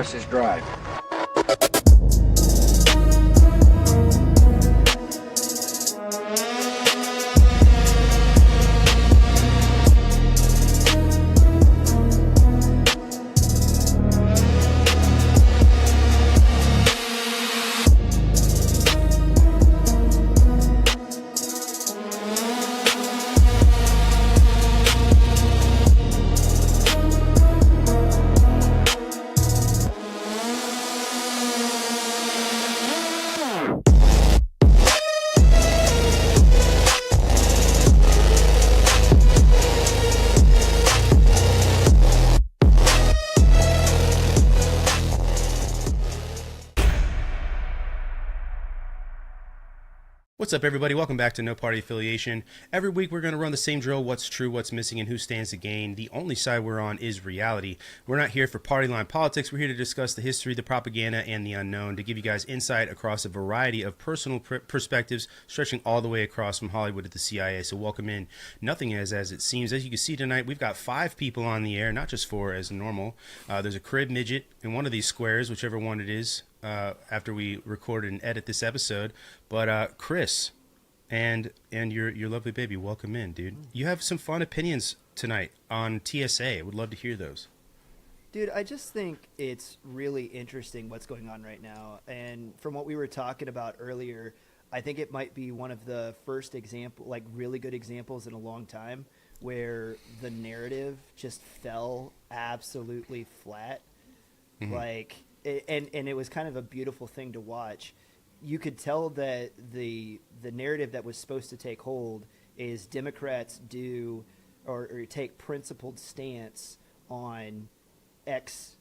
horses drive. What's up, everybody? Welcome back to No Party Affiliation. Every week we're going to run the same drill: what's true, what's missing, and who stands to gain. The only side we're on is reality. We're not here for party line politics. We're here to discuss the history, the propaganda, and the unknown, to give you guys insight across a variety of personal perspectives, stretching all the way across from Hollywood to the CIA. So welcome in. Nothing is as it seems. As you can see tonight, we've got 5 people on the air, not just 4 as normal. There's a crib midget in one of these squares, whichever one it is, after we record and edit this episode. But Chris and your lovely baby, welcome in, dude. You have some fun opinions tonight on TSA. I would love to hear those. Dude, I just think it's really interesting what's going on right now. And from what we were talking about earlier, I think it might be one of the first really good examples in a long time where the narrative just fell absolutely flat. Mm-hmm. And it was kind of a beautiful thing to watch. You could tell that the narrative that was supposed to take hold is Democrats do or take principled stance on X,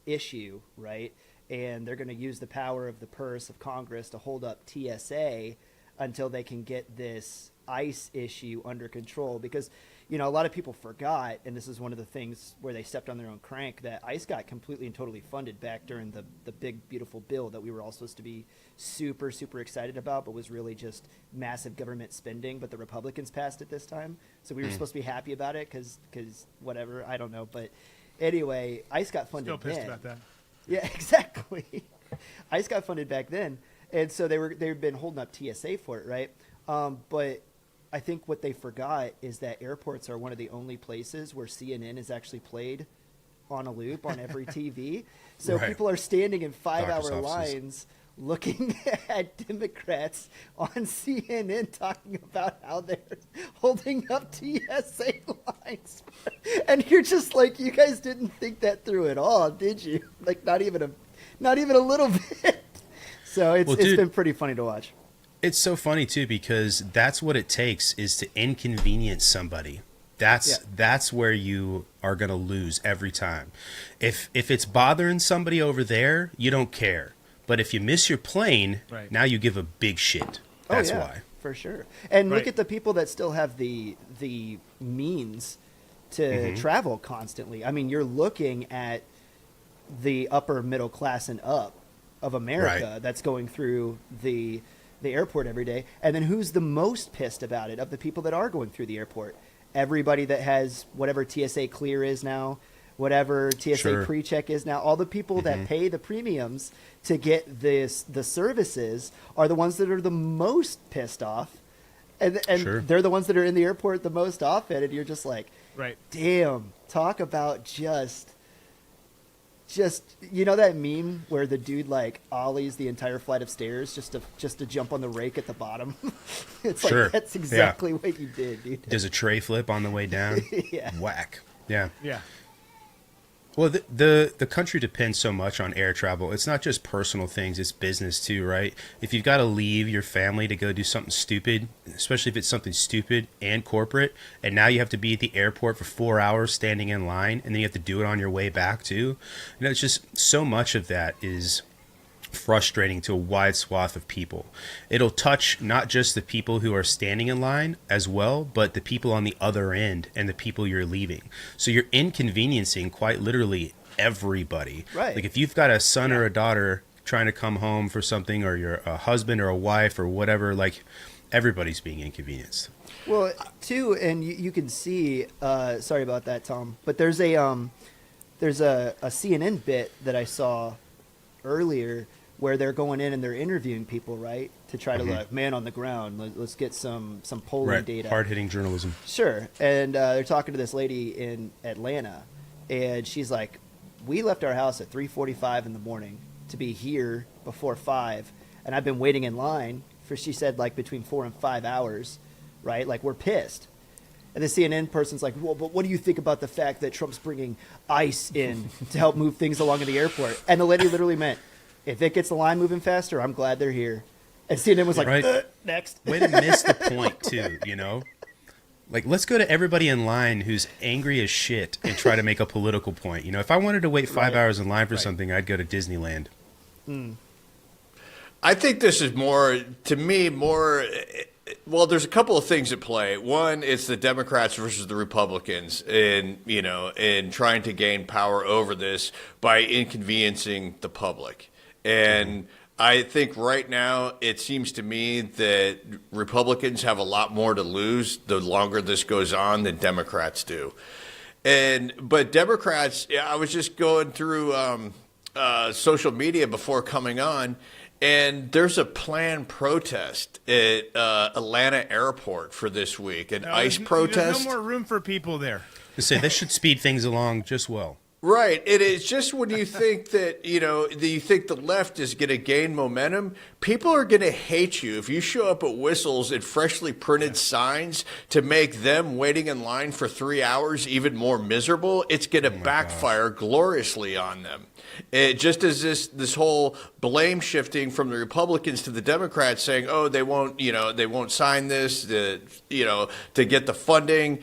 issue, right? And they're going to use the power of the purse of Congress to hold up TSA until they can get this ICE issue under control. Because, a lot of people forgot, and this is one of the things where they stepped on their own crank, that ICE got completely and totally funded back during the big, beautiful bill that we were all supposed to be super, super excited about, but was really just massive government spending. But the Republicans passed it this time. So we were supposed to be happy about it because whatever, I don't know. But anyway, ICE got funded Still pissed then. about that. Yeah, exactly. ICE got funded back then. And so they've been holding up TSA for it, right? But I think what they forgot is that airports are one of the only places where CNN is actually played on a loop on every TV. So Right. People are standing in 5-hour Doctor's offices. lines looking at Democrats on CNN talking about how they're holding up TSA lines. And you're just like, you guys didn't think that through at all, did you? Like, not even a little bit. So it's been pretty funny to watch. It's so funny too, because that's what it takes, is to inconvenience somebody. That's where you are going to lose every time. If it's bothering somebody over there, you don't care. But if you miss your plane, Right. Now you give a big shit. That's why. For sure. And look Right. at the people that still have the means to travel constantly. I mean, you're looking at the upper middle class and up of America that's going through the airport every day. And then who's the most pissed about it of the people that are going through the airport? Everybody that has whatever TSA clear is now, whatever TSA Sure. pre-check is now, all the people that pay the premiums to get the services are the ones that are the most pissed off. And Sure. they're the ones that are in the airport the most often. And you're just like, Right. damn, talk about just that meme where the dude like ollies the entire flight of stairs just to jump on the rake at the bottom. It's Sure. like that's exactly what you did, dude. Does a tray flip on the way down? Yeah. Whack. Yeah. Yeah. Well, the country depends so much on air travel. It's not just personal things, it's business too, right? If you've got to leave your family to go do something stupid, especially if it's something stupid and corporate, and now you have to be at the airport for 4 hours standing in line, and then you have to do it on your way back too. It's just so much of that is frustrating to a wide swath of people. It'll touch not just the people who are standing in line as well, but the people on the other end and the people you're leaving. So you're inconveniencing quite literally everybody. Right. Like if you've got a son or a daughter trying to come home for something, or you're a husband or a wife or whatever, like everybody's being inconvenienced. Well, too, and you can see, sorry about that, Tom, but there's a, There's a CNN bit that I saw earlier where they're going in and they're interviewing people, right, to try to like man on the ground. Let's get some polling data. Hard hitting journalism. Sure. And they're talking to this lady in Atlanta, and she's like, "We left our house at 3:45 in the morning to be here before 5, and I've been waiting in line for," she said, like between 4 and 5 hours, right? Like, we're pissed. And the CNN person's like, "Well, but what do you think about the fact that Trump's bringing ICE in to help move things along in the airport?" And the lady literally meant, "If it gets the line moving faster, I'm glad they're here." And CNN was like, Right. Next. Way to miss the point, too, you know? Like, let's go to everybody in line who's angry as shit and try to make a political point. You know, if I wanted to wait 5 hours in line for something, I'd go to Disneyland. I think this is more, to me, more. Well, there's a couple of things at play. One, it's the Democrats versus the Republicans, in trying to gain power over this by inconveniencing the public. And I think right now it seems to me that Republicans have a lot more to lose the longer this goes on than Democrats do. But Democrats, I was just going through social media before coming on. And there's a planned protest at Atlanta Airport for this week, an ICE protest. There's no more room for people there. To say this should speed things along just well. Right. It is just when you think that, you think the left is going to gain momentum, people are going to hate you if you show up at Whistles and freshly printed signs to make them waiting in line for 3 hours even more miserable. It's going to backfire gloriously on them. Just as this whole blame shifting from the Republicans to the Democrats saying, "Oh, they won't sign this, to get the funding."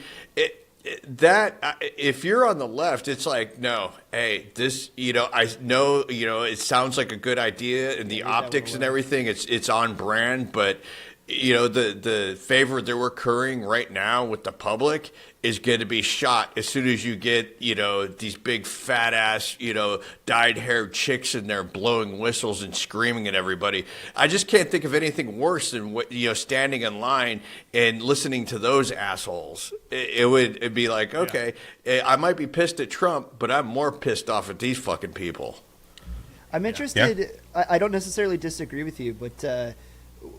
If you're on the left, it's like, no, hey, this, I know, it sounds like a good idea, and the optics and everything, it's on brand, but the favor that we're currying right now with the public is going to be shot as soon as you get, these big fat ass, dyed-haired chicks in there blowing whistles and screaming at everybody. I just can't think of anything worse than standing in line and listening to those assholes. It'd be like, okay, I might be pissed at Trump, but I'm more pissed off at these fucking people. I'm interested. Yeah. I don't necessarily disagree with you, but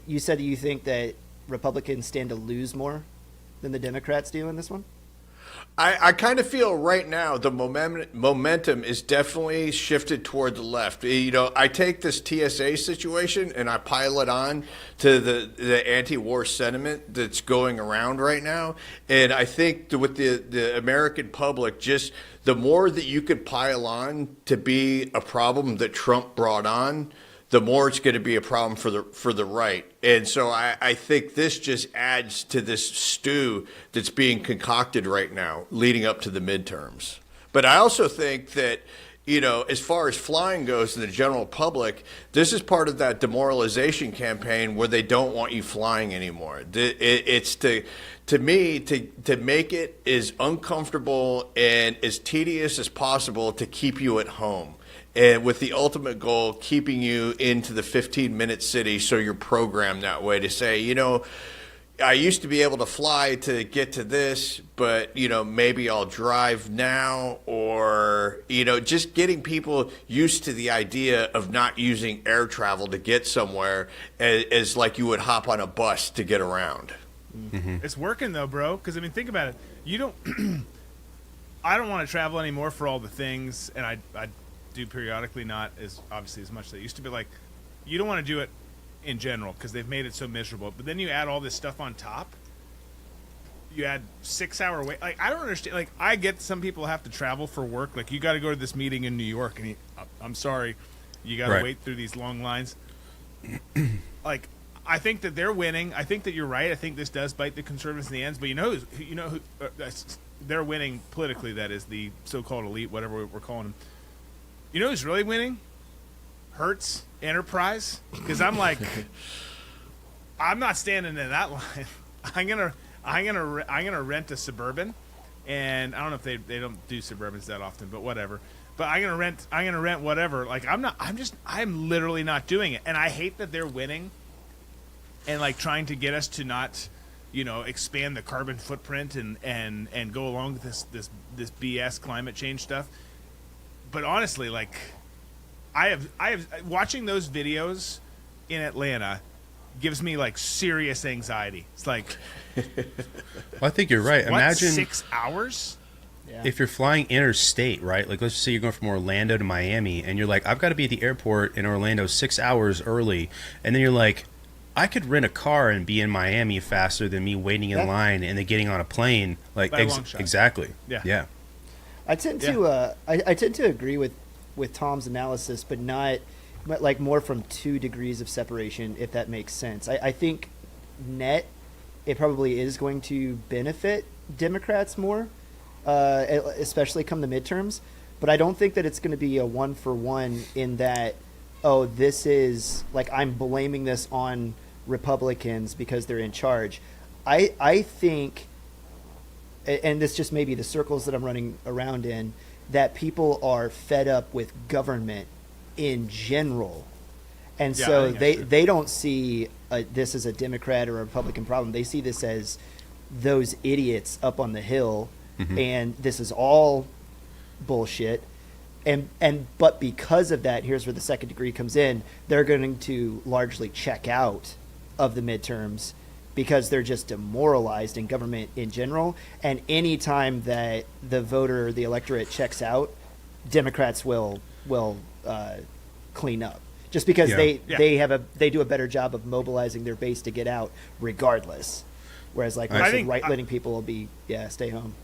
you said you think that Republicans stand to lose more than the Democrats do in this one? I kind of feel right now the momentum is definitely shifted toward the left. I take this TSA situation and I pile it on to the anti-war sentiment that's going around right now. And I think with the American public, just the more that you could pile on to be a problem that Trump brought on, the more it's going to be a problem for the right. And so I think this just adds to this stew that's being concocted right now leading up to the midterms. But I also think that, as far as flying goes to the general public, this is part of that demoralization campaign where they don't want you flying anymore. It's to me, to make it as uncomfortable and as tedious as possible to keep you at home. And with the ultimate goal, keeping you into the 15-minute city so you're programmed that way to say, I used to be able to fly to get to this, but, maybe I'll drive now, or, just getting people used to the idea of not using air travel to get somewhere as like you would hop on a bus to get around. Mm-hmm. It's working, though, bro, because, think about it. You don't – I don't want to travel anymore for all the things, and I do periodically, not as obviously as much as they used to be. Like, you don't want to do it in general because they've made it so miserable. But then you add all this stuff on top. You add 6 hour wait. Like, I don't understand. Like, I get some people have to travel for work. Like, you got to go to this meeting in New York, and I'm sorry, you got to wait through these long lines. Like, I think that they're winning. I think that you're right. I think this does bite the conservatives in the ends. But who they're winning politically. That is the so-called elite, whatever we're calling them. You know who's really winning? Hertz Enterprise. Because I'm like, I'm not standing in that line. I'm gonna rent a Suburban, and I don't know if they don't do Suburbans that often, but whatever. But I'm gonna rent whatever. Like, I'm literally not doing it, and I hate that they're winning, and like trying to get us to not, expand the carbon footprint and go along with this BS climate change stuff. but honestly, like, I have watching those videos in Atlanta gives me like serious anxiety. It's like, Well, I think you're right. what, Imagine 6 hours? Yeah. if you're flying interstate, right? Like, let's just say you're going from Orlando to Miami, and you're like, I've got to be at the airport in Orlando 6 hours early, and then you're like, I could rent a car and be in Miami faster than me waiting in Yeah. line and then getting on a plane. Like, By a long shot. exactly. Yeah. Yeah. I tend to I tend to agree with Tom's analysis, but like more from 2 degrees of separation, if that makes sense. I think net it probably is going to benefit Democrats more, especially come the midterms. But I don't think that it's going to be a 1-for-1 in that, oh, this is like I'm blaming this on Republicans because they're in charge. I think, and this just may be the circles that I'm running around in, that people are fed up with government in general. And Yeah, I so think that's true. they don't see this as a Democrat or a Republican problem. They see this as those idiots up on the hill, and this is all bullshit. But because of that, here's where the second degree comes in. They're going to largely check out of the midterms because they're just demoralized in government in general. And any time that the voter, the electorate checks out, Democrats will clean up. Just because Yeah. they do a better job of mobilizing their base to get out regardless. Whereas like I most think- right-leaning people will be stay home.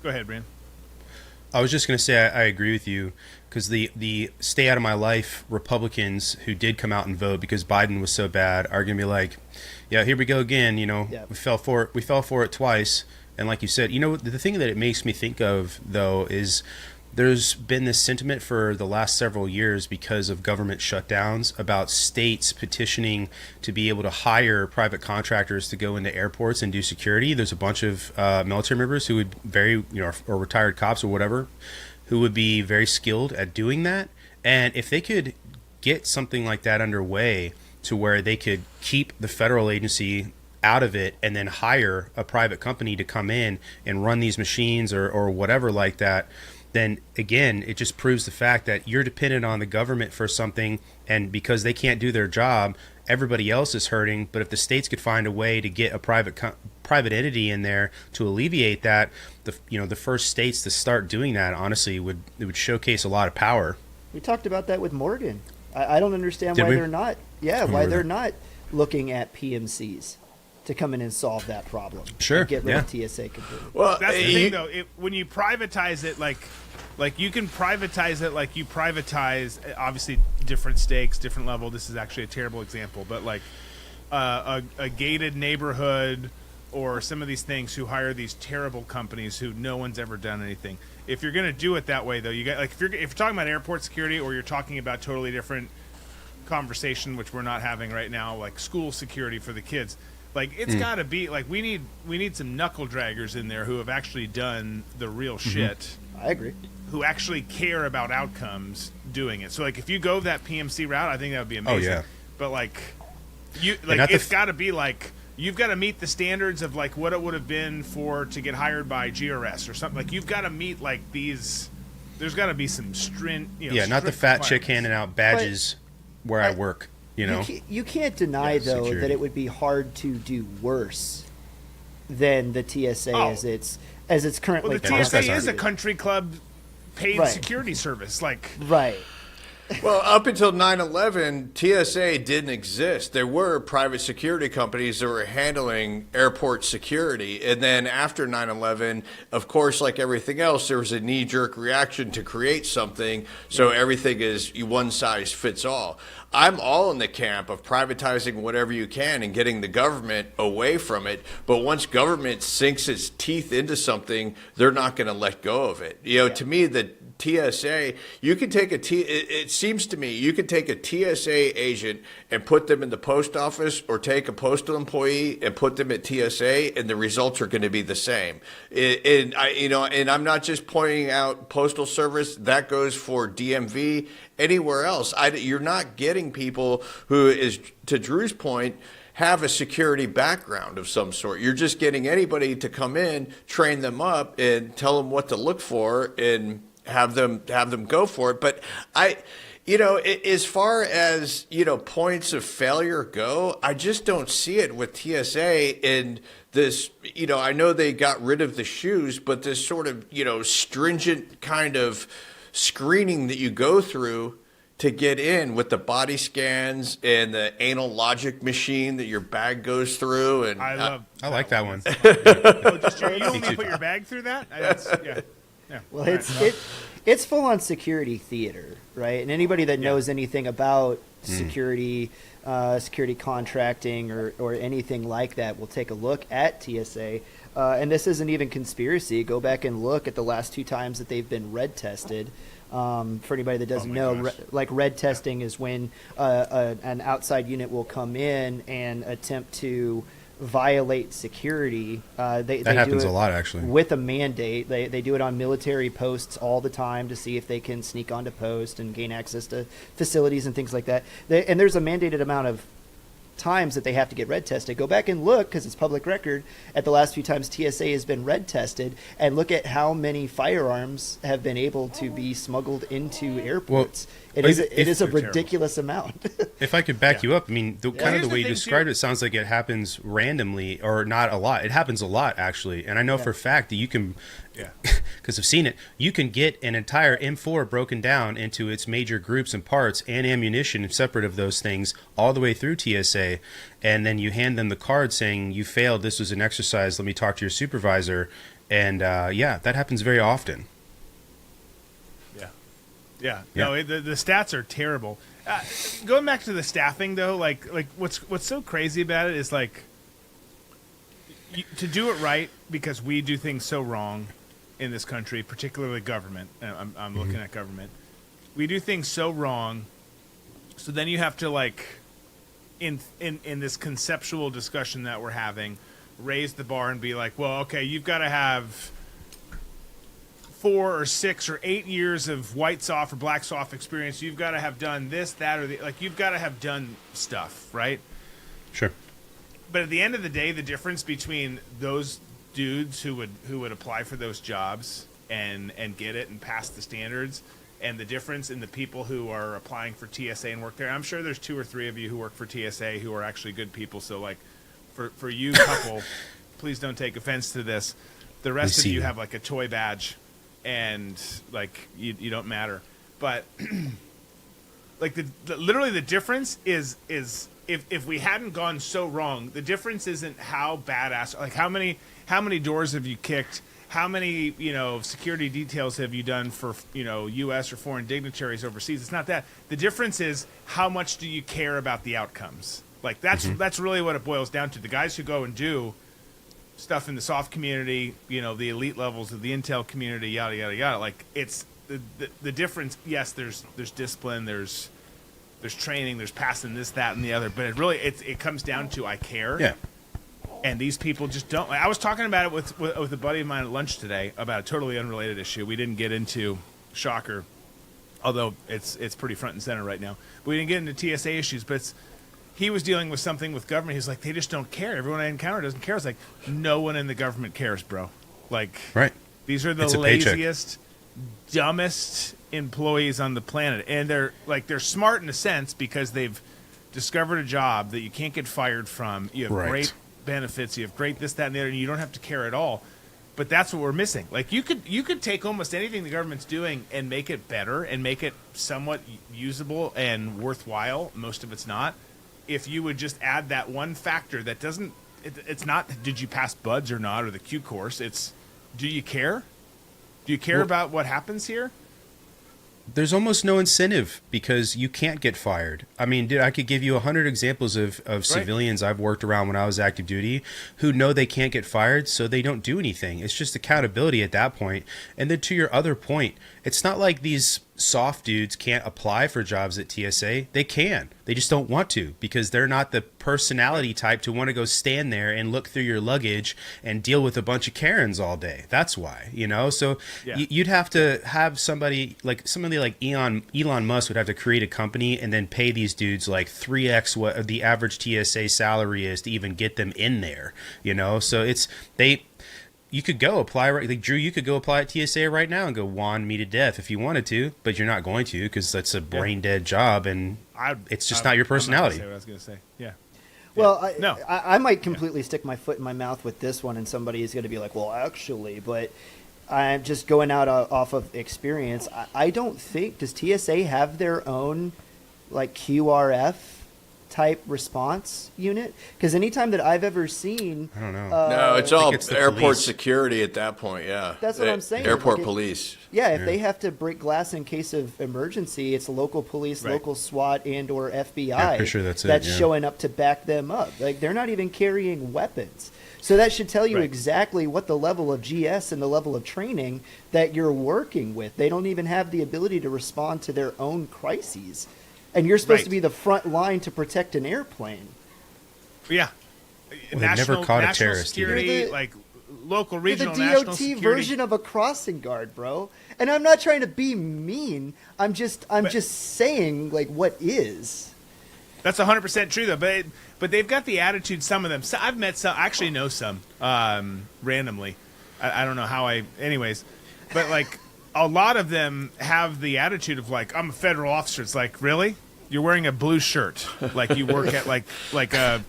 Go ahead, Brian. I was just going to say I agree with you because the stay out of my life Republicans who did come out and vote because Biden was so bad are going to be like, yeah, here we go again. You know, Yeah. we fell for it twice. And like you said, you know, the thing that it makes me think of though is there's been this sentiment for the last several years because of government shutdowns about states petitioning to be able to hire private contractors to go into airports and do security. There's a bunch of military members who would or retired cops or whatever, who would be very skilled at doing that. And if they could get something like that underway to where they could keep the federal agency out of it and then hire a private company to come in and run these machines or whatever like that, then again, it just proves the fact that you're dependent on the government for something, and because they can't do their job, everybody else is hurting. But if the states could find a way to get a private entity in there to alleviate that, the first states to start doing that, honestly, would showcase a lot of power. We talked about that with Morgan. I don't understand Did why we? they're not. Yeah, Remember why they're that. not looking at PMCs to come in and solve that problem. Sure, And get rid of yeah. TSA completely. Well, That's the you- thing, though. When you privatize it, like you can privatize it like you privatize, obviously, different stakes, different level. This is actually a terrible example, but like a gated neighborhood or some of these things who hire these terrible companies who no one's ever done anything. If you're going to do it that way, though, you got like if you're talking about airport security or you're talking about totally different conversation, which we're not having right now, like school security for the kids. Like it's got to be like we need some knuckle draggers in there who have actually done the real shit, I agree. who actually care about outcomes doing it. So like if you go that PMC route, I think that would be amazing. yeah. But like not it's the got to be like you've got to meet the standards of like what it would have been to get hired by GRS or something. Like you've got to meet like these. There's got to be some Not the strict fat chick requirements. handing out badges where I work. You can't deny, though, security. that it would be hard to do worse than the TSA Oh. as it's currently. Well, the most TSA guys is a aren't. country club paid Right. security service. Like Right. Well, up until 9/11, TSA didn't exist. There were private security companies that were handling airport security. And then after 9/11, of course, like everything else, there was a knee-jerk reaction to create something. So everything is one size fits all. I'm all in the camp of privatizing whatever you can and getting the government away from it. But once government sinks its teeth into something, they're not going to let go of it. To me, the TSA, you can take it seems to me you could take a TSA agent and put them in the post office, or take a postal employee and put them at TSA, and the results are going to be the same. And I'm not just pointing out postal service. That goes for DMV, anywhere else. You're not getting people who, is to Drew's point, have a security background of some sort. You're just getting anybody to come in, train them up, and tell them what to look for, and have them go for it. But as far as points of failure go, I just don't see it with TSA and this. I know they got rid of the shoes, but this sort of stringent kind of screening that you go through to get in with the body scans and the anal logic machine that your bag goes through. And I like that one. You only put your bag through that? Yeah. Well, it's full on security theater, right? And anybody that knows anything about security, security contracting, or anything like that will take a look at TSA. And this isn't even conspiracy. Go back and look at the last 2 times that they've been red tested. For anybody that doesn't know, red testing is when an outside unit will come in and attempt to violate security. They happens do it a lot, actually. With a mandate. They do it on military posts all the time to see if they can sneak onto post and gain access to facilities and things like that. And there's a mandated amount of times that they have to get red tested. Go back and look, because it's public record, at the last few times TSA has been red tested, and look at how many firearms have been able to be smuggled into airports. It is a ridiculous amount. If I could back you up, I mean, the way you described too. it sounds like it happens randomly, or not a lot. It happens a lot, actually. And I know for a fact that you can, because I've seen it, you can get an entire M4 broken down into its major groups and parts and ammunition separate of those things all the way through TSA. And then you hand them the card saying, you failed, this was an exercise, let me talk to your supervisor. And that happens very often. Yeah. No, the stats are terrible. Going back to the staffing, though, like what's so crazy about it is to do it right, because we do things so wrong in this country, particularly government. I'm looking at government. We do things so wrong, so then you have to in this conceptual discussion that we're having, raise the bar and be like, well, okay, you've got to have 4 or 6 or 8 years of white soft or black soft experience. You've got to have done this, that, or you've got to have done stuff, right? Sure. But at the end of the day, the difference between those dudes who would apply for those jobs and get it and pass the standards, and the difference in the people who are applying for TSA and work there, I'm sure there's 2 or 3 of you who work for TSA who are actually good people. So for you couple, please don't take offense to this. The rest of you have a toy badge, and you don't matter. But literally the difference is if we hadn't gone so wrong, the difference isn't how badass, how many doors have you kicked, how many security details have you done for U.S. or foreign dignitaries overseas. It's not that. The difference is how much do you care about the outcomes. That's really what it boils down to. The guys who go and do stuff in the soft community, the elite levels of the intel community, yada yada yada. It's the difference. Yes, there's discipline, there's training, there's passing this, that, and the other. But it comes down to I care. Yeah. And these people just don't. I was talking about it with a buddy of mine at lunch today about a totally unrelated issue. We didn't get into, shocker, although it's pretty front and center right now. But we didn't get into TSA issues, but he was dealing with something with government. He's like, they just don't care. Everyone I encounter doesn't care. It's like, no one in the government cares, bro. Right. These are the laziest, dumbest employees on the planet. And they're smart in a sense because they've discovered a job that you can't get fired from. You have great benefits. You have great this, that, and the other, and you don't have to care at all. But that's what we're missing. You could take almost anything the government's doing and make it better and make it somewhat usable and worthwhile. Most of it's not. If you would just add that one factor that doesn't, it's not did you pass BUDS or not, or the Q course. It's do you care? Do you care about what happens here? There's almost no incentive because you can't get fired. I mean, dude, I could give you 100 examples of civilians I've worked around when I was active duty who know they can't get fired, so they don't do anything. It's just accountability at that point. And then to your other point, it's not like these soft dudes can't apply for jobs at TSA. They can. They just don't want to because they're not the personality type to want to go stand there and look through your luggage and deal with a bunch of Karens all day. That's why, So you'd have to have somebody like Elon Musk would have to create a company and then pay these dudes 3x what the average TSA salary is to even get them in there, So you could go apply, like Drew, you could go apply at TSA right now and go wand me to death if you wanted to, but you're not going to because that's a brain dead job and it's just not your personality. I'm not gonna say what I was going to say. Yeah. Well, No. I might completely stick my foot in my mouth with this one, and somebody is going to be like, well, actually, but I'm just going out off of experience. I don't think, does TSA have their own, like, QRF type response unit? Because anytime that I've ever seen... I don't know. No, it's all it's the airport police. security at that point, yeah. That's what I'm saying. Airport Like police. Yeah, if they have to break glass in case of emergency, it's local police, Right. local SWAT, and or FBI Yeah, pretty sure that's it, yeah. showing up to back them up. Like, they're not even carrying weapons. So that should tell you Right. exactly what the level of GS and the level of training that you're working with. They don't even have the ability to respond to their own crises. And you're supposed Right. to be the front line to protect an airplane. Yeah. Well, they've never caught a terrorist either. security, You're the- like local, You're regional, the national DOT security. version of a crossing guard, bro. And I'm not trying to be mean. I'm just saying like what is. That's 100% true, though. But they've got the attitude. Some of them. So I've met some. I actually know some randomly. I don't know how I. Anyways, but like a lot of them have the attitude of like, I'm a federal officer. It's like, really? You're wearing a blue shirt, like you work at like a,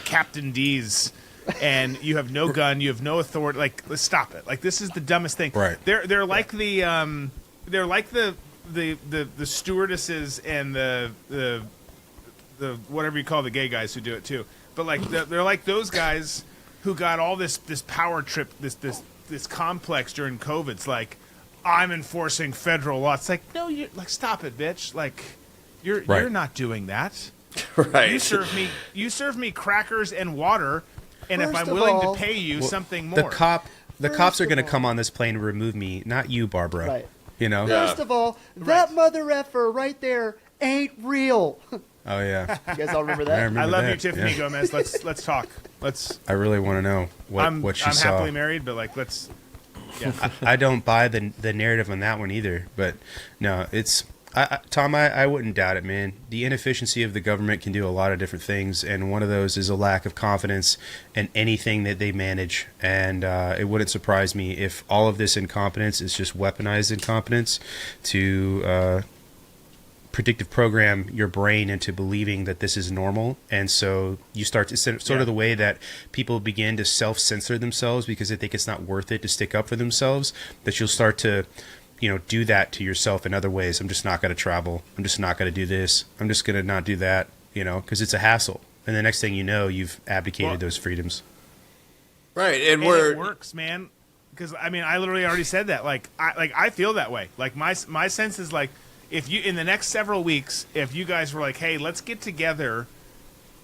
Captain D's, and you have no gun, you have no authority. Like, let's stop it. Like, this is the dumbest thing. Right. They're like the stewardesses and the whatever you call the gay guys who do it too. But like they're like those guys who got all this power trip, this complex during COVID. It's like, I'm enforcing federal law. It's like, no, you like, stop it, bitch. Like, you're not doing that. Right. You serve me crackers and water, and if First I'm of willing all- to pay you something The more. cops First are of going to all- come on this plane and remove me, not you, Barbara. Right. You know? Yeah. First of all, that mother effer right there ain't real. You Oh yeah. guys all remember I that? remember I love that, you, Tiffany yeah. Gomez. Let's talk. I really want to know what she I'm saw. happily married, but like, let's. Yeah. I don't buy the narrative on that one either. But no, it's Tom. I wouldn't doubt it, man. The inefficiency of the government can do a lot of different things, and one of those is a lack of confidence in anything that they manage. And it wouldn't surprise me if all of this incompetence is just weaponized incompetence to predictive program your brain into believing that this is normal, and so you start to sort of the way that people begin to self-censor themselves because they think it's not worth it to stick up for themselves, that you'll start to do that to yourself in other ways. I'm just not going to travel. I'm just not going to do this. I'm just going to not do that, because it's a hassle. And the next thing you know, you've abdicated those freedoms. Right, And it works, man. Because I mean, I literally already said that. I feel that way. Like my sense is like, if you in the next several weeks, if you guys were like, hey, let's get together,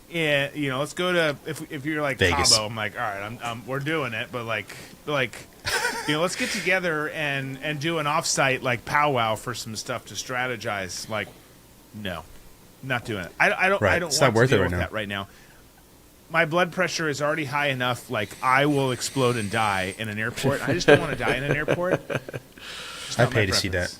let's go to if you're like Vegas. Cabo, I'm like, all right, we're doing it, but like let's get together and do an offsite like powwow for some stuff to strategize. Like, no, not doing it. I don't. Right. I don't It's want not worth to it deal right with now. that right now. My blood pressure is already high enough. Like, I will explode and die in an airport. I just don't want to die in an airport. It's I not my pay to see preference. that.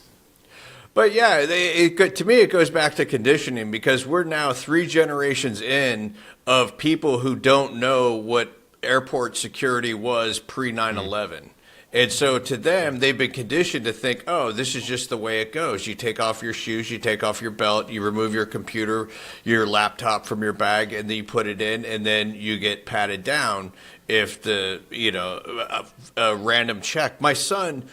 But yeah, to me, it goes back to conditioning, because we're now 3 generations in of people who don't know what airport security was pre 9/11. And so to them, they've been conditioned to think, oh, this is just the way it goes. You take off your shoes, you take off your belt, you remove your computer, your laptop from your bag, and then you put it in, and then you get patted down if a random check. My son,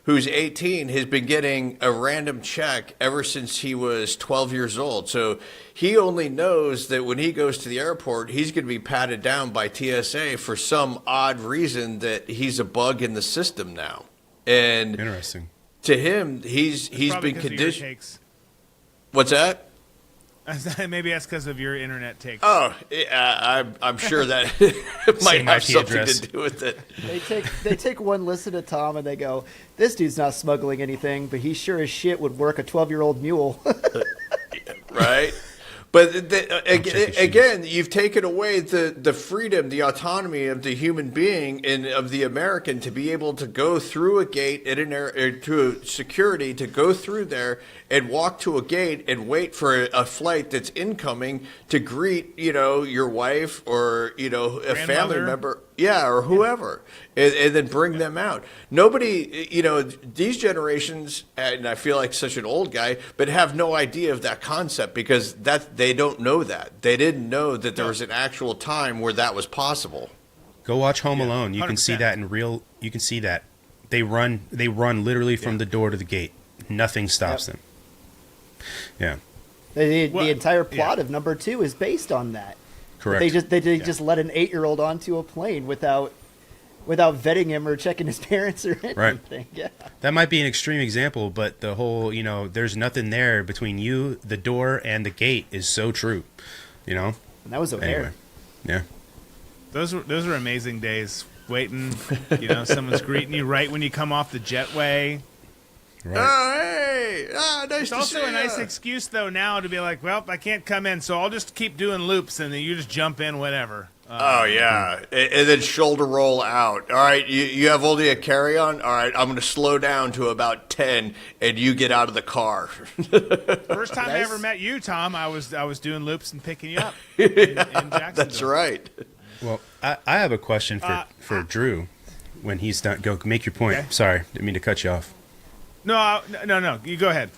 who's 18, has been getting a random check ever since he was 12 years old. So he only knows that when he goes to the airport, he's going to be patted down by TSA for some odd reason that he's a bug in the system now. And Interesting. to him, he's Probably been 'cause of your conditioned. takes. What's that? Maybe that's because of your internet takes. Oh, I'm sure that might Same have IP something address. to do with it. They take one listen to Tom and they go, this dude's not smuggling anything, but he sure as shit would work a 12-year-old mule. Right? But check his again, you've taken away the freedom, the autonomy of the human being and of the American to be able to go through a gate at an air, or to a security, to go through there and walk to a gate and wait for a flight that's incoming to greet, your wife or, a family member. Yeah, or whoever, and then bring them out. Nobody, these generations, and I feel like such an old guy, but have no idea of that concept because they don't know that. They didn't know that there was an actual time where that was possible. Go watch Home Alone. You 100%. can see that in real. You can see that they run literally from the door to the gate. Nothing stops them. Yeah, The entire plot of number 2 is based on that. correct. They just let an 8-year-old onto a plane without vetting him or checking his parents or anything. Right. Yeah. That might be an extreme example, but the whole, there's nothing there between you, the door, and the gate is so true. And that was O'Hare. Anyway, yeah. Those were amazing days. Waiting, someone's greeting you right when you come off the jetway. Right. Oh, hey! Nice It's to also see a nice ya. excuse though now to be like, well, I can't come in, so I'll just keep doing loops, and then you just jump in, whatever. Oh, yeah. And then shoulder roll out. All right, you have only a carry-on? All right, I'm going to slow down to about 10, and you get out of the car. First time I Nice. ever met you, Tom, I was doing loops and picking you up in Jacksonville. That's right. Well, I have a question for Drew when he's done. Go make your point. Okay. Sorry, didn't mean to cut you off. No. You go ahead.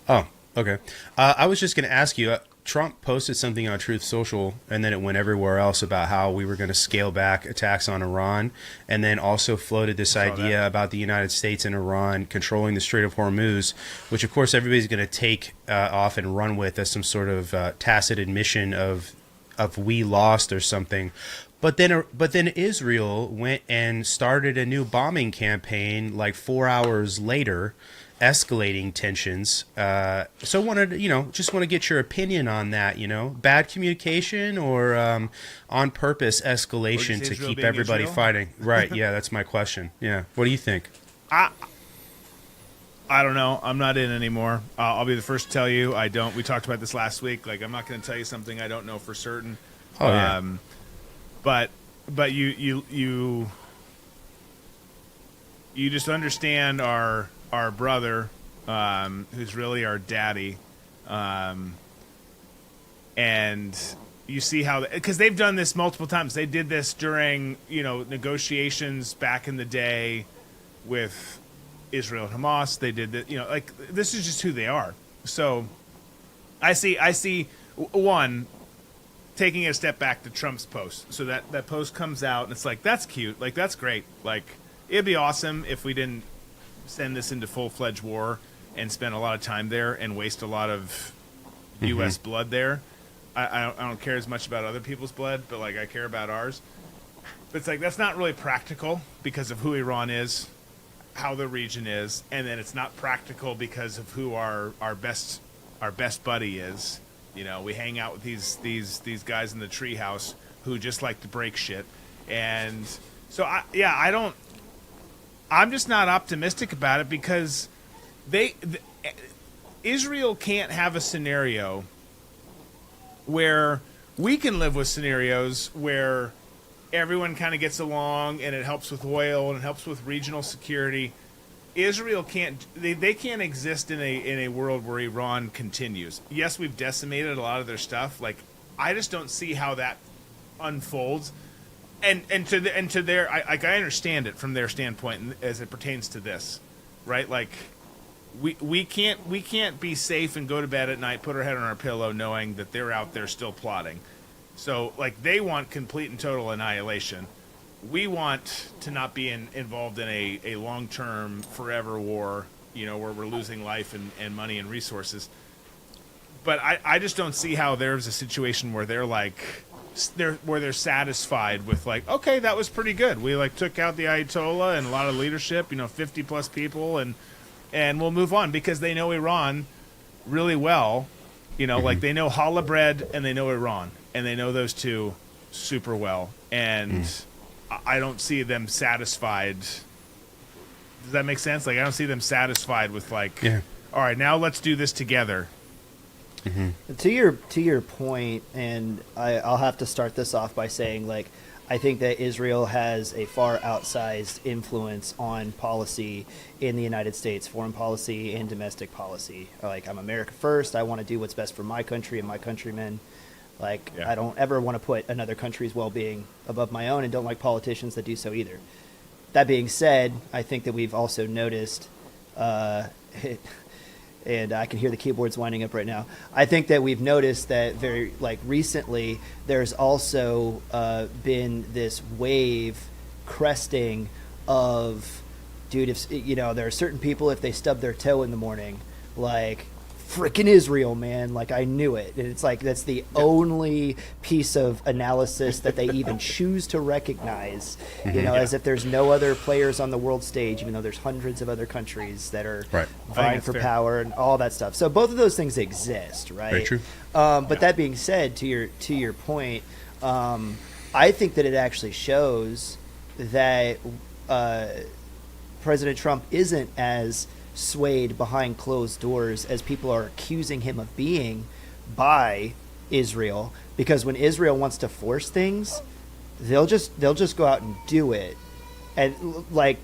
Oh, okay. I was just going to ask you, Trump posted something on Truth Social, and then it went everywhere else about how we were going to scale back attacks on Iran, and then also floated this idea about the United States and Iran controlling the Strait of Hormuz, which, of course, everybody's going to take off and run with as some sort of tacit admission of we lost or something. But then Israel went and started a new bombing campaign like 4 hours later, escalating tensions. So wanted just want to get your opinion on that. Bad communication or on purpose escalation to Israel keep being everybody Israel? fighting. Right? Yeah, that's my question. Yeah, what do you think? I don't know. I'm not in anymore. I'll be the first to tell you I don't. We talked about this last week. Like, I'm not going to tell you something I don't know for certain. Oh yeah. But you just understand our brother, who's really our daddy, and you see how, because they've done this multiple times. They did this during negotiations back in the day with Israel and Hamas. They did that. This is just who they are. So I see one. Taking a step back to Trump's post. So that post comes out, and it's like, that's cute. Like, that's great. Like, it'd be awesome if we didn't send this into full-fledged war and spend a lot of time there and waste a lot of U.S. blood there. I don't care as much about other people's blood, but, I care about ours. But it's like, that's not really practical because of who Iran is, how the region is, and then it's not practical because of who our best buddy is. We hang out with these guys in the treehouse who just like to break shit, and so I'm just not optimistic about it because Israel can't have a scenario where we can live with scenarios where everyone kind of gets along and it helps with oil and it helps with regional security. Israel can't. They can't exist in a world where Iran continues. Yes, we've decimated a lot of their stuff. I just don't see how that unfolds. And to their, I understand it from their standpoint as it pertains to this, right? We can't be safe and go to bed at night, put our head on our pillow, knowing that they're out there still plotting. So they want complete and total annihilation. We want to not be involved in a long-term, forever war, where we're losing life and money and resources. But I just don't see how there's a situation where they're satisfied with okay, that was pretty good. We took out the Ayatollah and a lot of leadership, 50 plus people, and we'll move on because they know Iran really well. They know challah bread and they know Iran, and they know those two super well. And I don't see them satisfied. Does that make sense? I don't see them satisfied with all right, now let's do this together. To your point, and I'll have to start this off by saying I think that Israel has a far outsized influence on policy in the United States, foreign policy and domestic policy. Like, I'm America first. I want to do what's best for my country and my countrymen. Like, Yeah. I don't ever want to put another country's well-being above my own, and don't like politicians that do so either. That being said, I think that we've also noticed, and I can hear the keyboards winding up right now. I think that we've noticed that very recently, there's also been this wave cresting of, dude, if there are certain people, if they stub their toe in the morning, like, frickin' Israel, man, like, I knew it. And it's like, that's the only piece of analysis that they even choose to recognize, as if there's no other players on the world stage, even though there's hundreds of other countries that are vying for power and all that stuff. So both of those things exist, right? Very true. But that being said, to your point, I think that it actually shows that President Trump isn't as swayed behind closed doors as people are accusing him of being by Israel, because when Israel wants to force things, they'll just go out and do it, and like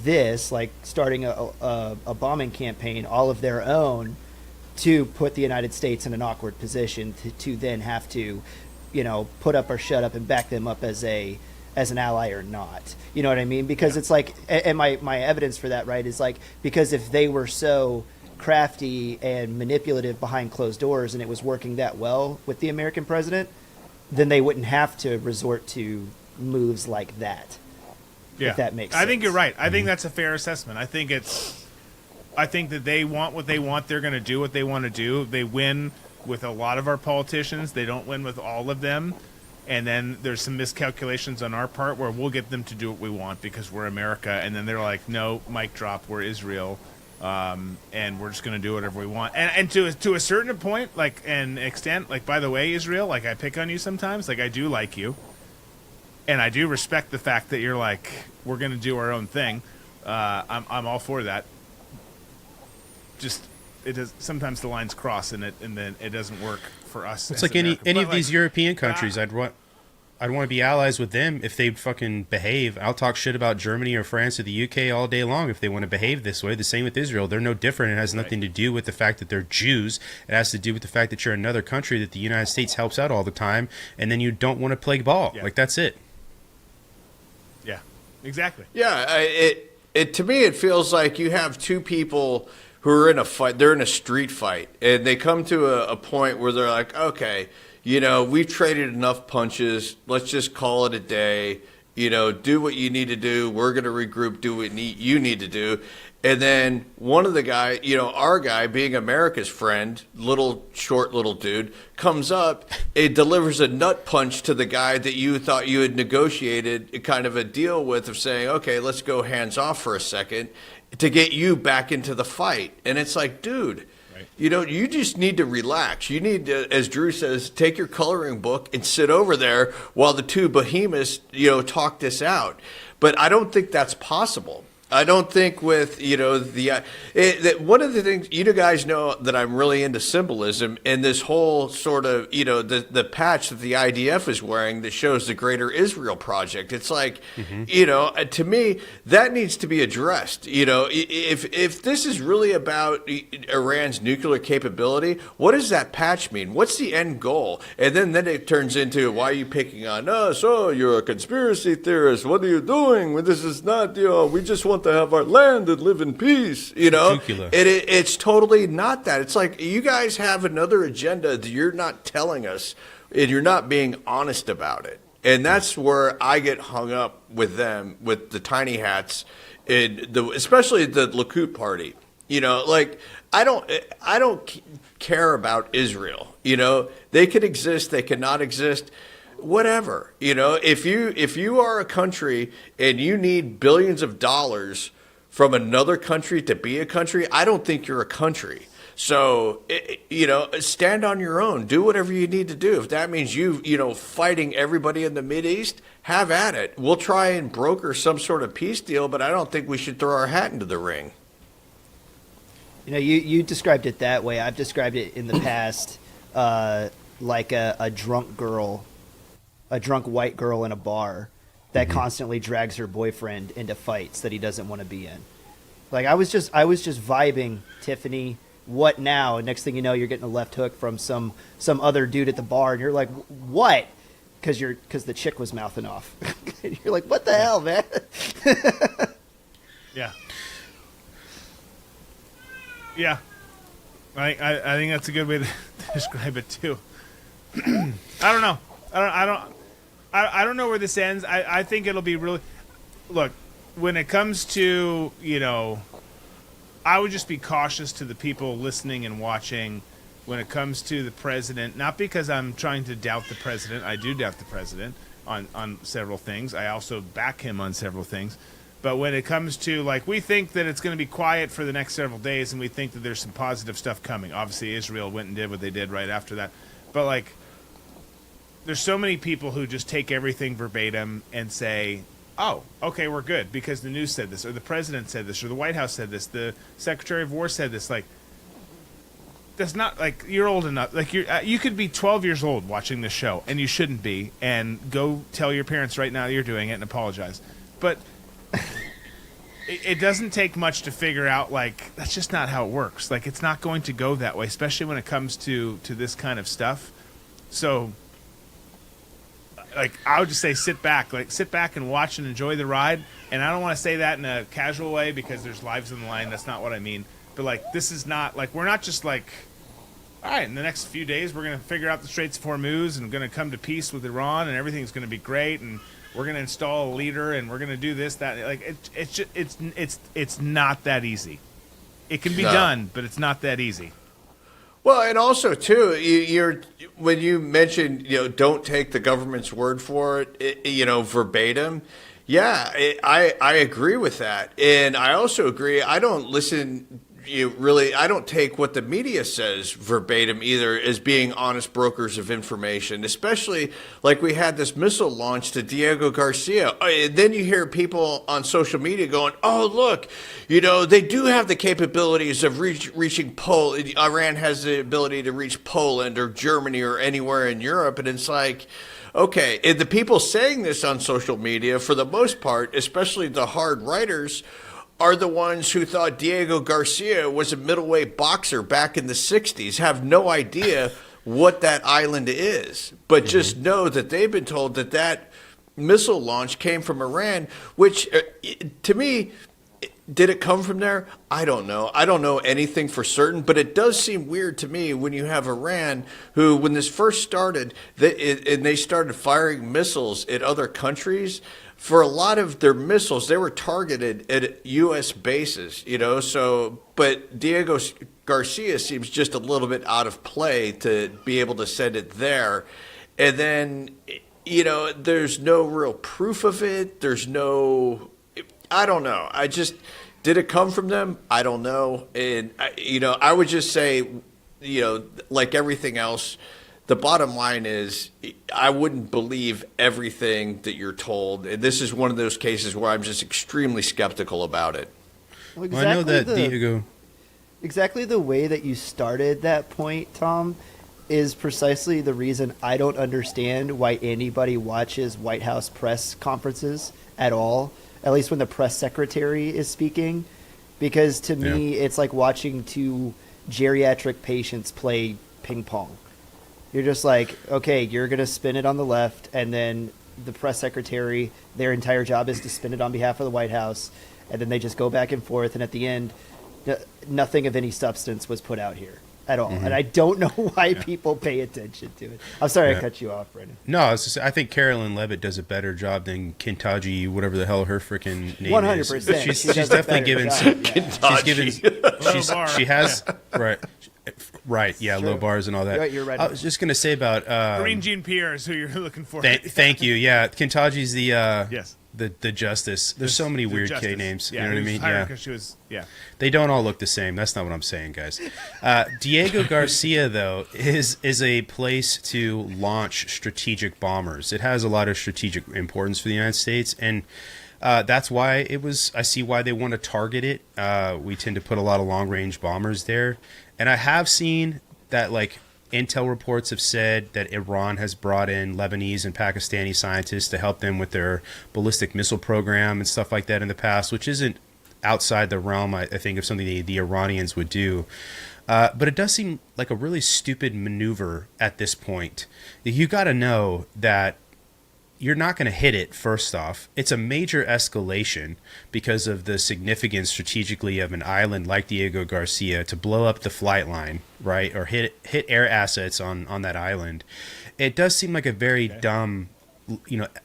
this, like starting a bombing campaign all of their own to put the United States in an awkward position to then have to put up or shut up and back them up as an ally or not. You know what I mean? Because it's like, and my evidence for that, right, is like, because if they were so crafty and manipulative behind closed doors and it was working that well with the American president, then they wouldn't have to resort to moves like that. Yeah. If that makes sense. I think you're right. I think that's a fair assessment. I think that they want what they want. They're going to do what they want to do. They win with a lot of our politicians. They don't win with all of them. And then there's some miscalculations on our part where we'll get them to do what we want because we're America. And then they're like, no, mic drop, we're Israel. And we're just going to do whatever we want. And to a certain point, like, an extent, like, by the way, Israel, like, I pick on you sometimes. Like, I do like you. And I do respect the fact that you're like, we're going to do our own thing. I'm all for that. Just, it does, sometimes the lines cross and then it doesn't work for us. It's like America. any But, of these European countries, I'd want to be allies with them if they fucking behave. I'll talk shit about Germany or France or the UK all day long if they want to behave this way. The same with Israel. They're no different. It has nothing to do with the fact that they're Jews. It has to do with the fact that you're another country that the United States helps out all the time, and then you don't want to play ball. Yeah. Like, that's it. Yeah, exactly. Yeah, it to me it feels like you have two people who are in a fight. They're in a street fight, and they come to a point where they're like, okay, we've traded enough punches. Let's just call it a day. Do what you need to do. We're going to regroup, do what you need to do. And then one of the guy, our guy being America's friend, short little dude, comes up, it delivers a nut punch to the guy that you thought you had negotiated kind of a deal with, of saying, okay, let's go hands off for a second, to get you back into the fight. And it's like, dude, you just need to relax. You need to, as Drew says, take your coloring book and sit over there while the two behemoths, talk this out. But I don't think that's possible. I don't think with, one of the things, guys know that I'm really into symbolism, and this whole sort of, the patch that the IDF is wearing that shows the Greater Israel Project. It's like, to me, that needs to be addressed. If this is really about Iran's nuclear capability, what does that patch mean? What's the end goal? And then it turns into, why are you picking on us? Oh, you're a conspiracy theorist. What are you doing? This is not, we just want to have our land and live in peace. It's totally not that. It's like, you guys have another agenda that you're not telling us, and you're not being honest about it. And that's where I get hung up with them, with the tiny hats, especially the Likud party. I don't care about Israel. They could exist, they could not exist. Whatever, if you are a country and you need billions of dollars from another country to be a country, I don't think you're a country. So, stand on your own. Do whatever you need to do. If that means fighting everybody in the Mideast, have at it. We'll try and broker some sort of peace deal, but I don't think we should throw our hat into the ring. You described it that way. I've described it in the past like a drunk girl. A drunk white girl in a bar that constantly drags her boyfriend into fights that he doesn't want to be in. Like I was just vibing Tiffany. What now? And next thing you know, you're getting a left hook from some other dude at the bar, and you're like, what? Because the chick was mouthing off. You're like, what the hell, man? Yeah. Yeah. I think that's a good way to describe it too. I don't know. I don't know where this ends. I think it'll be really. Look, when it comes to, I would just be cautious to the people listening and watching when it comes to the president. Not because I'm trying to doubt the president. I do doubt the president on several things. I also back him on several things. But when it comes to, like, we think that it's going to be quiet for the next several days, and we think that there's some positive stuff coming. Obviously, Israel went and did what they did right after that. But, like, there's so many people who just take everything verbatim and say, oh, okay, we're good because the news said this, or the president said this, or the White House said this, the Secretary of War said this. Like, that's not, like, you're old enough. Like, you could be 12 years old watching this show, and you shouldn't be, and go tell your parents right now you're doing it and apologize. But it doesn't take much to figure out, like, that's just not how it works. Like, it's not going to go that way, especially when it comes to this kind of stuff. So, like, I would just say sit back and watch and enjoy the ride. And I don't want to say that in a casual way because there's lives on the line. That's not what I mean. But, like, this is not, like, we're not just like, all right, in the next few days we're going to figure out the Straits of Hormuz and going to come to peace with Iran and everything's going to be great and we're going to install a leader and we're going to do this, that. Like, it's not that easy. It can be done, but it's not that easy. Well, and also too, when you mentioned, don't take the government's word for it, verbatim. Yeah, I agree with that, and I also agree. I don't listen. I don't take what the media says verbatim either as being honest brokers of information, especially like we had this missile launch to Diego Garcia. And then you hear people on social media going, oh, look, they do have the capabilities of reaching Poland. Iran has the ability to reach Poland or Germany or anywhere in Europe. And it's like, okay, and the people saying this on social media, for the most part, especially the hard writers, are the ones who thought Diego Garcia was a middleweight boxer back in the 60s, have no idea what that island is, but just know that they've been told that missile launch came from Iran, which to me, did it come from there? I don't know. I don't know anything for certain, but it does seem weird to me when you have Iran who, when this first started, and they started firing missiles at other countries, for a lot of their missiles, they were targeted at U.S. bases, but Diego Garcia seems just a little bit out of play to be able to send it there. And then, there's no real proof of it. I don't know. Did it come from them? I don't know. And, I would just say, like everything else, the bottom line is I wouldn't believe everything that you're told. And this is one of those cases where I'm just extremely skeptical about it. Well, I know that Diego. Exactly the way that you started that point, Tom, is precisely the reason I don't understand why anybody watches White House press conferences at all, at least when the press secretary is speaking. Because to me, it's like watching two geriatric patients play ping pong. You're just like, okay, you're going to spin it on the left, and then the press secretary, their entire job is to spin it on behalf of the White House, and then they just go back and forth, and at the end, nothing of any substance was put out here at all. And I don't know why people pay attention to it. I'm sorry I cut you off, Brendan. No, I think Carolyn Levitt does a better job than Kintaji, whatever the hell her freaking name 100%. is. She's definitely given some. She has right, yeah, low bars and all that. You're right. I was just gonna say about Green Jean Pierre is who you're looking for. Thank you. Yeah, Kintaji's the yes. The justice. There's so many weird K names. Yeah, you know what I mean? Yeah, because she was. Yeah, they don't all look the same. That's not what I'm saying, guys. Diego Garcia, though, is a place to launch strategic bombers. It has a lot of strategic importance for the United States, and that's why I see why they want to target it. We tend to put a lot of long range bombers there, and I have seen that, like, Intel reports have said that Iran has brought in Lebanese and Pakistani scientists to help them with their ballistic missile program and stuff like that in the past, which isn't outside the realm, I think, of something the Iranians would do. But it does seem like a really stupid maneuver at this point. You got to know that you're not going to hit it, first off. It's a major escalation because of the significance strategically of an island like Diego Garcia to blow up the flight line, right? Or hit air assets on that island. It does seem like a very dumb,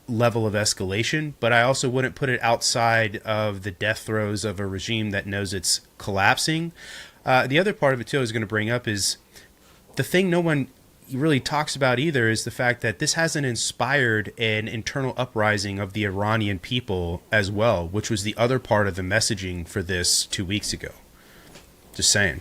level of escalation, but I also wouldn't put it outside of the death throes of a regime that knows it's collapsing. The other part of it, too, I was going to bring up is the thing no one really talks about either is the fact that this hasn't inspired an internal uprising of the Iranian people as well, which was the other part of the messaging for this 2 weeks ago. Just saying.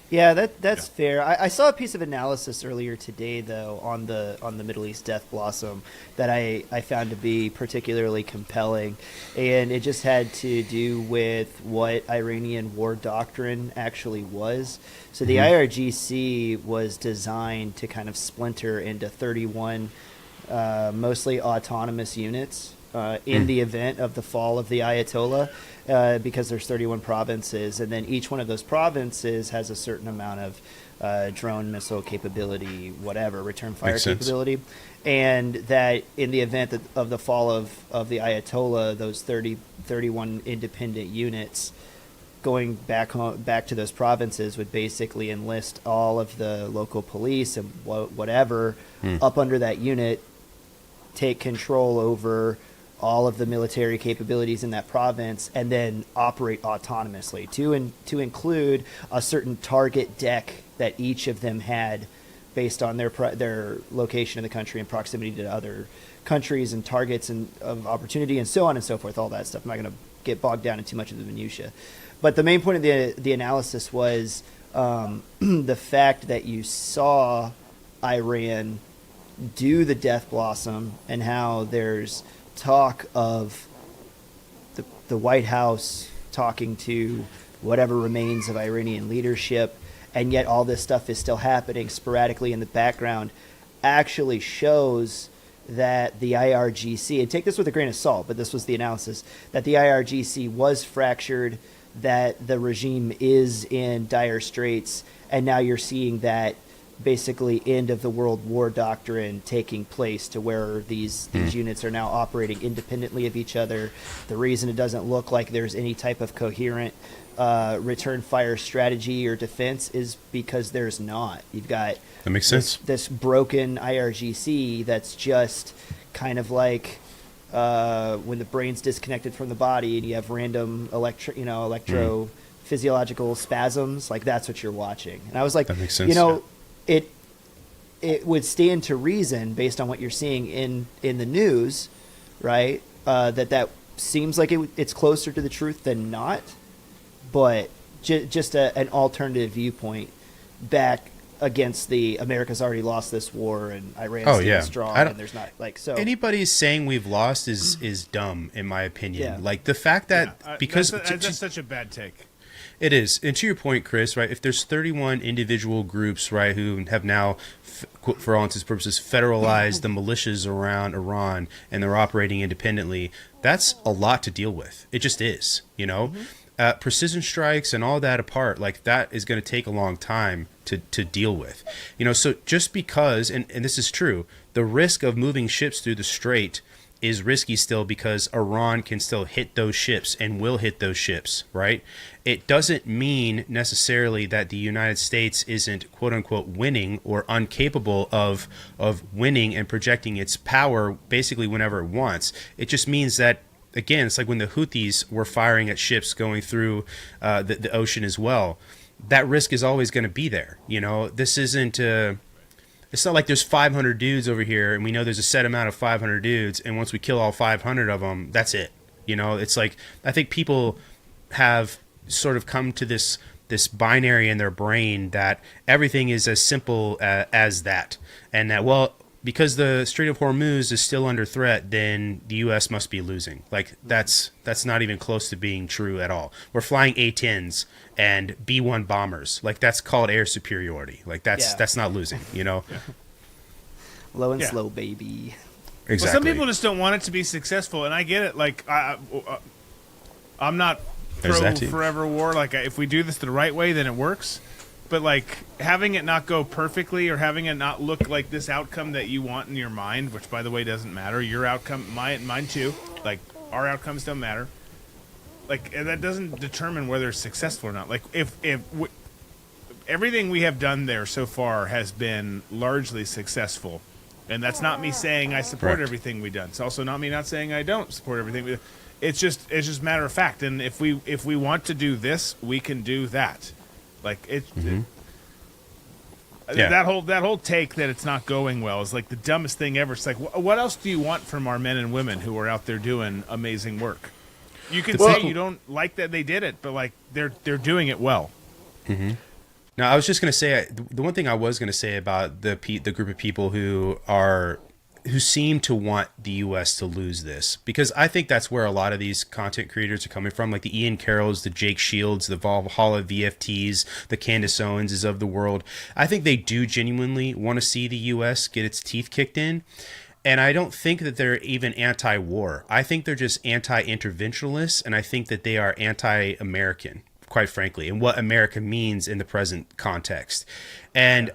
Yeah, that's fair. I saw a piece of analysis earlier today, though, on the Middle East death blossom that I found to be particularly compelling, and it just had to do with what Iranian war doctrine actually was. So the IRGC was designed to kind of splinter into 31 mostly autonomous units in the event of the fall of the Ayatollah. Because there's 31 provinces, and then each one of those provinces has a certain amount of drone missile capability, whatever, return fire capability, and that in the event of the fall of the Ayatollah, those 31 independent units going back to those provinces would basically enlist all of the local police and whatever up under that unit, take control over all of the military capabilities in that province, and then operate autonomously to include a certain target deck that each of them had based on their location in the country and proximity to other countries and targets and of opportunity and so on and so forth, all that stuff. I'm not going to get bogged down in too much of the minutia. But the main point of the analysis was the fact that you saw Iran do the death blossom and how there's talk of the White House talking to whatever remains of Iranian leadership, and yet all this stuff is still happening sporadically in the background, actually shows that the IRGC, and take this with a grain of salt, but this was the analysis, that the IRGC was fractured, that the regime is in dire straits, and now you're seeing that basically end of the World War doctrine taking place, to where these units are now operating independently of each other. The reason it doesn't look like there's any type of coherent return fire strategy or defense is because there's not. You've got that makes sense. This broken IRGC that's just kind of like when the brain's disconnected from the body and you have random electrophysiological spasms. Like, that's what you're watching. And I was like, that makes sense. It would stand to reason, based on what you're seeing in the news, right? That seems like it's closer to the truth than not, but just an alternative viewpoint back against the America's already lost this war and Iran's still strong, and there's not so anybody saying we've lost is dumb, in my opinion. Yeah. Like the fact that because that's such a bad take. It is. And to your point, Chris, right, if there's 31 individual groups, right, who have now, for all intents and purposes, federalized the militias around Iran and they're operating independently, that's a lot to deal with. It just is, precision strikes and all that apart, like that is going to take a long time to deal with. So just because, and this is true, the risk of moving ships through the strait is risky still, because Iran can still hit those ships and will hit those ships, right? It doesn't mean necessarily that the United States isn't, quote unquote, winning or incapable of winning and projecting its power basically whenever it wants. It just means that, again, it's like when the Houthis were firing at ships going through the ocean as well. That risk is always going to be there. This isn't... It's not like there's 500 dudes over here and we know there's a set amount of 500 dudes, and once we kill all 500 of them, that's it. It's like, I think people have sort of come to this binary in their brain that everything is as simple as that, and that, well, because the Strait of Hormuz is still under threat, then the U.S. must be losing. Like, that's not even close to being true at all. We're flying A-10s and B-1 bombers. Like, that's called air superiority. Like, that's not losing, you know? Yeah. Low and Yeah. slow, baby. Exactly. Well, some people just don't want it to be successful, and I get it. Like, I'm not There's pro that too. forever war. Like, if we do this the right way, then it works. But like having it not go perfectly, or having it not look like this outcome that you want in your mind, which by the way doesn't matter. Your outcome, mine too. Like, our outcomes don't matter. Like, and that doesn't determine whether it's successful or not. Like, if everything we have done there so far has been largely successful. And that's not me saying I support Correct. everything we've done. It's also not me not saying I don't support everything. It's just matter of fact. And if we want to do this, we can do that. Like Yeah. that whole take that it's not going well is like the dumbest thing ever. It's like, what else do you want from our men and women who are out there doing amazing work? You can say you don't like that they did it, but like they're doing it well. Now, I was just going to say, the one thing I was going to say about the group of people who seem to want the U.S. to lose this, because I think that's where a lot of these content creators are coming from, like the Ian Carrolls, the Jake Shields, the Valhalla VFTs, the Candace Owenses of the world. I think they do genuinely want to see the U.S. get its teeth kicked in. And I don't think that they're even anti-war. I think they're just anti-interventionalists, and I think that they are anti-American, quite frankly, and what America means in the present context. And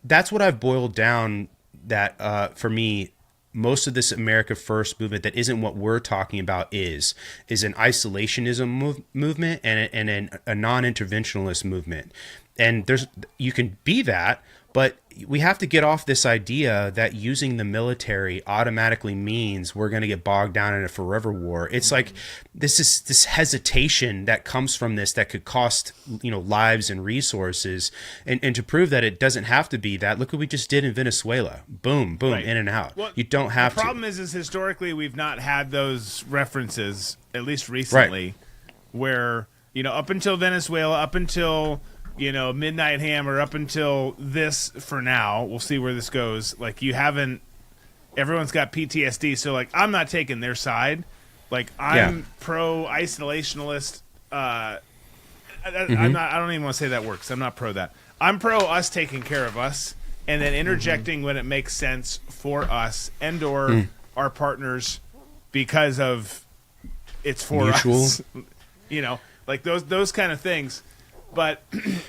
that's what I've boiled down, that for me, most of this America First movement that isn't what we're talking about is an isolationism movement and a non-interventionalist movement. And you can be that, but we have to get off this idea that using the military automatically means we're going to get bogged down in a forever war. It's like this hesitation that comes from this that could cost, lives and resources. And to prove that it doesn't have to be that, look what we just did in Venezuela. Boom, boom, Right. in and out. Well, you don't have to. The problem is historically we've not had those references, at least recently, where, up until Venezuela, up until Midnight Hammer, up until this, for now, we'll see where this goes. Like, everyone's got PTSD, so like, I'm not taking their side. Like, I'm pro-isolationalist. I don't even want to say that word, 'cause I'm not pro that. I'm pro us taking care of us, and then interjecting when it makes sense for us and or our partners, because of it's for Mutual. us. Like those kind of things. But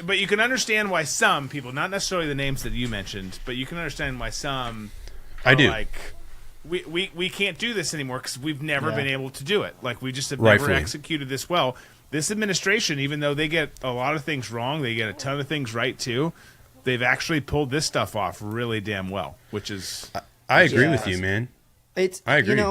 you can understand why some people, not necessarily the names that you mentioned, but you can understand why some I do. like, we can't do this anymore because we've never been able to do it. Like, we just have Rightfully. never executed this well. This administration, even though they get a lot of things wrong, they get a ton of things right too, they've actually pulled this stuff off really damn well, which is... I agree with you, man. I agree.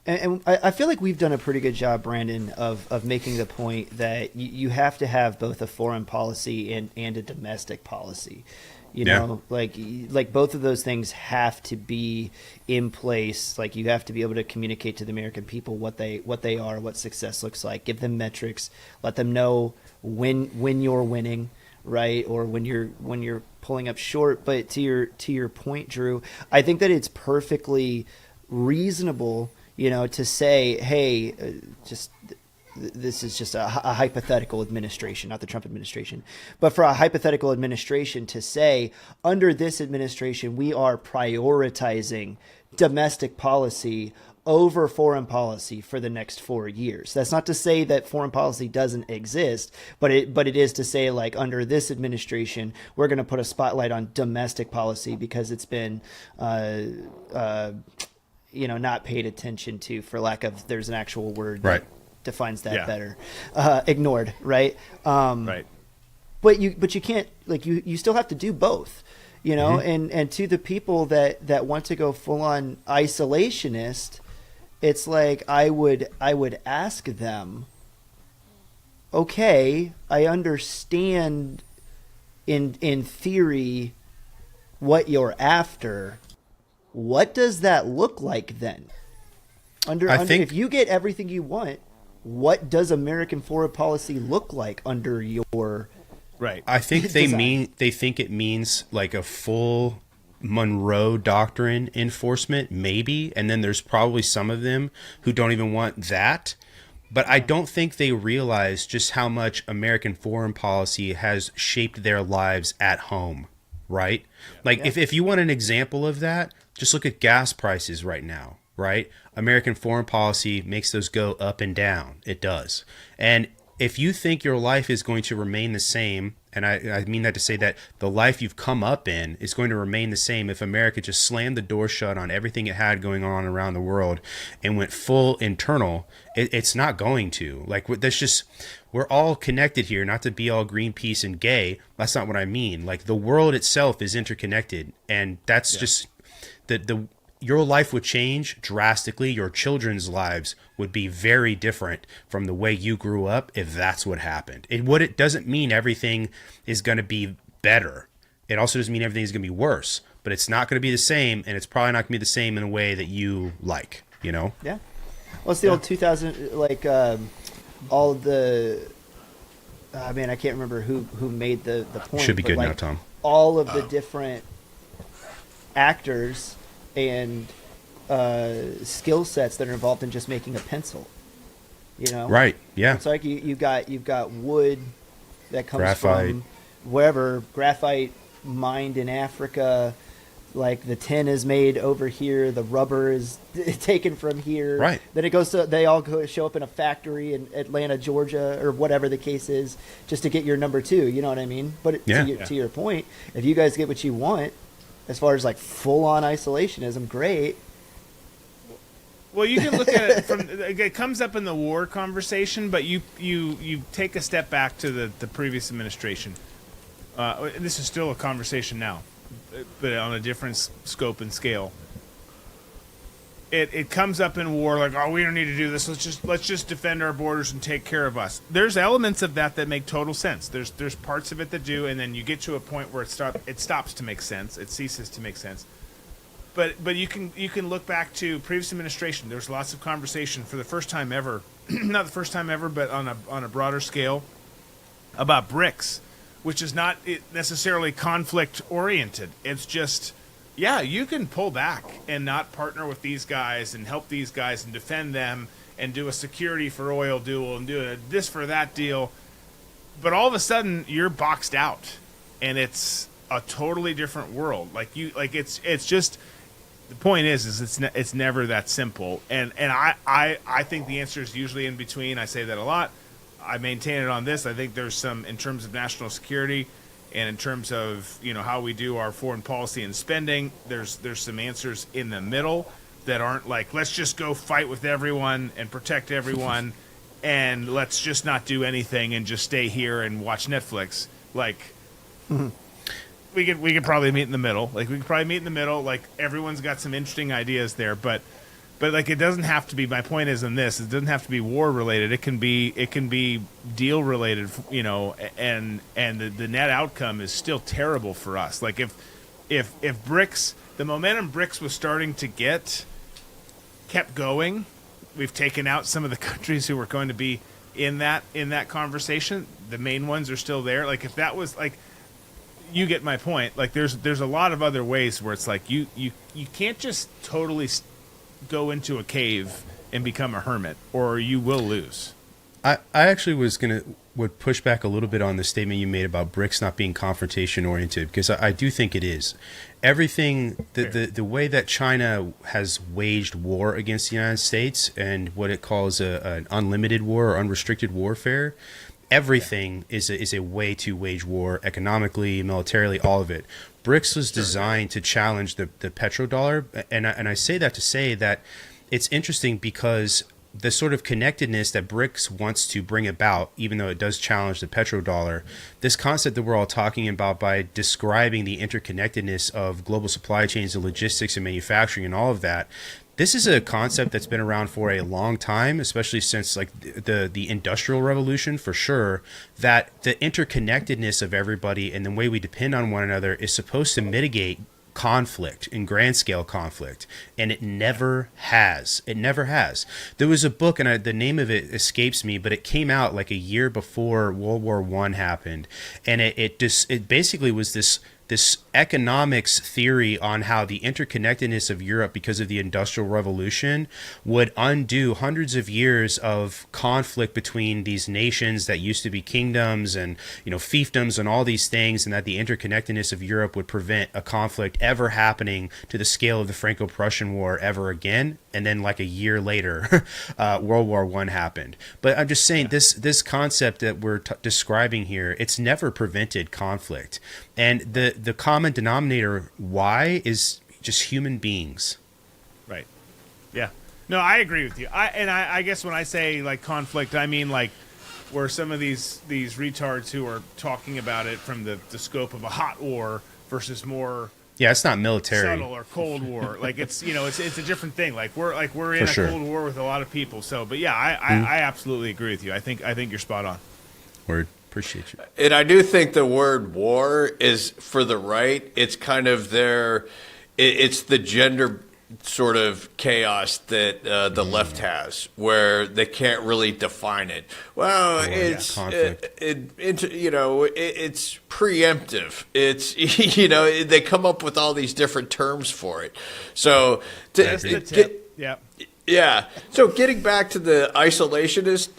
And I feel like we've done a pretty good job, Brandon, of making the point that you have to have both a foreign policy and a domestic policy. Like both of those things have to be in place. Like, you have to be able to communicate to the American people what they are, what success looks like, give them metrics, let them know when you're winning, right, or when you're pulling up short. But to your point, Drew, I think that it's perfectly reasonable, to say, hey, this is just a hypothetical administration, not the Trump administration, but for a hypothetical administration to say, under this administration, we are prioritizing domestic policy over foreign policy for the next 4 years. That's not to say that foreign policy doesn't exist, but it is to say, like, under this administration, we're going to put a spotlight on domestic policy because it's been not paid attention to, for lack of, there's an actual word that defines that better. Ignored, right? right. But you can't, like, you still have to do both, and to the people that want to go full on isolationist, it's like, I would ask them, okay, I understand in theory what you're after. What does that look like then? If you get everything you want, what does American foreign policy look like under your right? I think they think it means like a full Monroe Doctrine enforcement, maybe, and then there's probably some of them who don't even want that. But I don't think they realize just how much American foreign policy has shaped their lives at home, right? Like, if you want an example of that, just look at gas prices right now, right? American foreign policy makes those go up and down. It does. And if you think your life is going to remain the same, and I mean that to say that the life you've come up in is going to remain the same if America just slammed the door shut on everything it had going on around the world and went full internal, it's not going to. Like, that's just, we're all connected here, not to be all Greenpeace and gay. That's not what I mean. Like, the world itself is interconnected, and that's just your life would change drastically. Your children's lives would be very different from the way you grew up if that's what happened. It doesn't mean everything is going to be better. It also doesn't mean everything is going to be worse, but it's not going to be the same, and it's probably not going to be the same in a way that you like, you know? Yeah. Well, it's the old 2000, like, all of the, I mean, I can't remember who made the point. Should be good like, now, Tom. All of the different actors and skill sets that are involved in just making a pencil, you know? Right. Yeah. It's like you've got wood that comes Graphite. from wherever, graphite mined in Africa. Like, the tin is made over here, the rubber is taken from here. Right. Then it goes to, they all show up in a factory in Atlanta, Georgia, or whatever the case is, just to get your number 2. You know what I mean? But to your point, if you guys get what you want, as far as like full-on isolationism, great. Well, you can look at it from, it comes up in the war conversation, but you take a step back to the previous administration. This is still a conversation now, but on a different scope and scale. It comes up in war like, oh, we don't need to do this. Let's just defend our borders and take care of us. There's elements of that make total sense. There's parts of it that do, and then you get to a point where it stops to make sense. It ceases to make sense. But you can look back to previous administration. There's lots of conversation for the first time ever, not the first time ever, but on a broader scale, about BRICS, which is not necessarily conflict oriented. It's just, yeah, you can pull back and not partner with these guys and help these guys and defend them and do a security for oil deal and do a this for that deal. But all of a sudden you're boxed out and it's a totally different world. It's just, the point is it's never that simple. And I think the answer is usually in between. I say that a lot. I maintain it on this. I think there's some, in terms of national security and in terms of, how we do our foreign policy and spending, there's some answers in the middle that aren't like, let's just go fight with everyone and protect everyone and let's just not do anything and just stay here and watch Netflix. We could probably meet in the middle. Like, everyone's got some interesting ideas there, but like, it doesn't have to be, my point is in this, it doesn't have to be war related. It can be deal related, and the net outcome is still terrible for us. Like, if BRICS, the momentum BRICS was starting to get kept going, we've taken out some of the countries who were going to be in that conversation. The main ones are still there. Like, if that was like, you get my point. Like, there's a lot of other ways where it's like you can't just totally go into a cave and become a hermit, or you will lose. I actually would push back a little bit on the statement you made about BRICS not being confrontation oriented, because I do think it is. Everything, the way that China has waged war against the United States and what it calls an unlimited war or unrestricted warfare, everything is a way to wage war economically, militarily, all of it. BRICS was designed to challenge the petrodollar, and I say that to say that it's interesting because the sort of connectedness that BRICS wants to bring about, even though it does challenge the petrodollar, this concept that we're all talking about by describing the interconnectedness of global supply chains and logistics and manufacturing and all of that, this is a concept that's been around for a long time, especially since like the Industrial Revolution, for sure, that the interconnectedness of everybody and the way we depend on one another is supposed to mitigate conflict and grand scale conflict, and it never has. It never has. There was a book, and the name of it escapes me, but it came out like a year before World War I happened, and it basically was this this economics theory on how the interconnectedness of Europe because of the Industrial Revolution would undo hundreds of years of conflict between these nations that used to be kingdoms and, fiefdoms and all these things, and that the interconnectedness of Europe would prevent a conflict ever happening to the scale of the Franco-Prussian War ever again. And then like a year later, World War I happened. But I'm just saying this concept that we're describing here, it's never prevented conflict. And the common denominator why is just human beings. Right. Yeah. No, I agree with you. I guess when I say like conflict, I mean like where some of these retards who are talking about it from the scope of a hot war versus more it's not military subtle or Cold War. Like it's it's a different thing. Like we're in a Cold War with a lot of people. So, but yeah, I absolutely agree with you. I think you're spot on. Word. Appreciate you. And I do think the word war is for the right. It's kind of it's the gender sort of chaos that the left has, where they can't really define it. Well, it's it's preemptive. It's they come up with all these different terms for it. So Yeah. So getting back to the isolationist,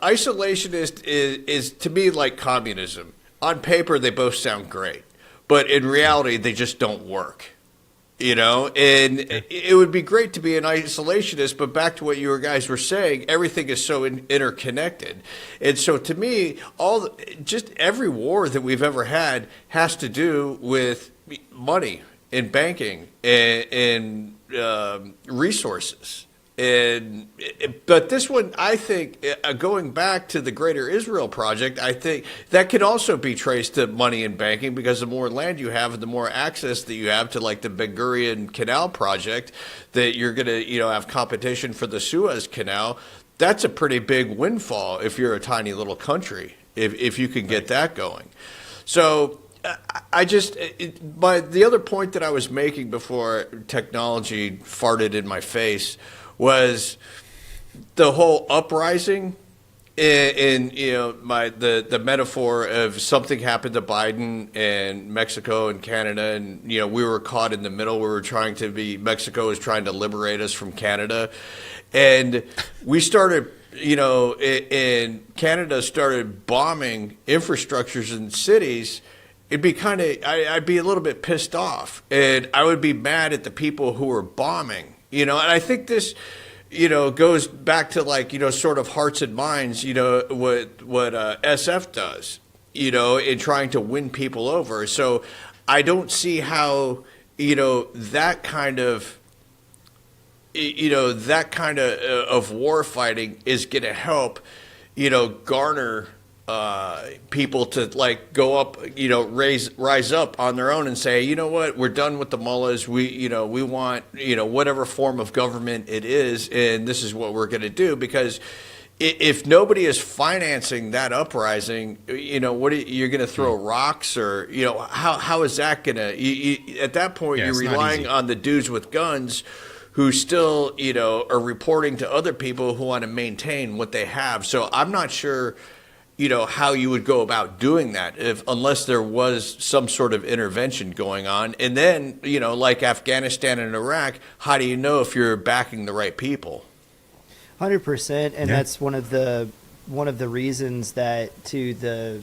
isolationist is to me like communism. On paper, they both sound great, but in reality, they just don't work. And it would be great to be an isolationist, but back to what you guys were saying, everything is so interconnected. And so to me, just every war that we've ever had has to do with money and banking and resources. But this one, I think, going back to the Greater Israel Project, I think that could also be traced to money and banking, because the more land you have and the more access that you have to, like the Ben Gurion Canal Project, that you're going to have competition for the Suez Canal. That's a pretty big windfall if you're a tiny little country, if you can get that going. So the other point that I was making before technology farted in my face was the whole uprising in the metaphor of something happened to Biden and Mexico and Canada, and we were caught in the middle. Mexico was trying to liberate us from Canada, and we started and Canada started bombing infrastructures in cities. I'd be a little bit pissed off, and I would be mad at the people who were bombing. And I think this, goes back to sort of hearts and minds, what SF does, in trying to win people over. So I don't see how, that kind of war fighting is going to help, garner people to go up, rise up on their own and say, you know what, we're done with the mullahs. We want, whatever form of government it is, and this is what we're going to do. Because if nobody is financing that uprising, you're going to throw rocks, or, how is that going to, at that point, you're relying on the dudes with guns who still, are reporting to other people who want to maintain what they have. So I'm not sure, how you would go about doing that unless there was some sort of intervention going on. And then, like Afghanistan and Iraq, how do you know if you're backing the right people? 100%. And that's one of the reasons that to the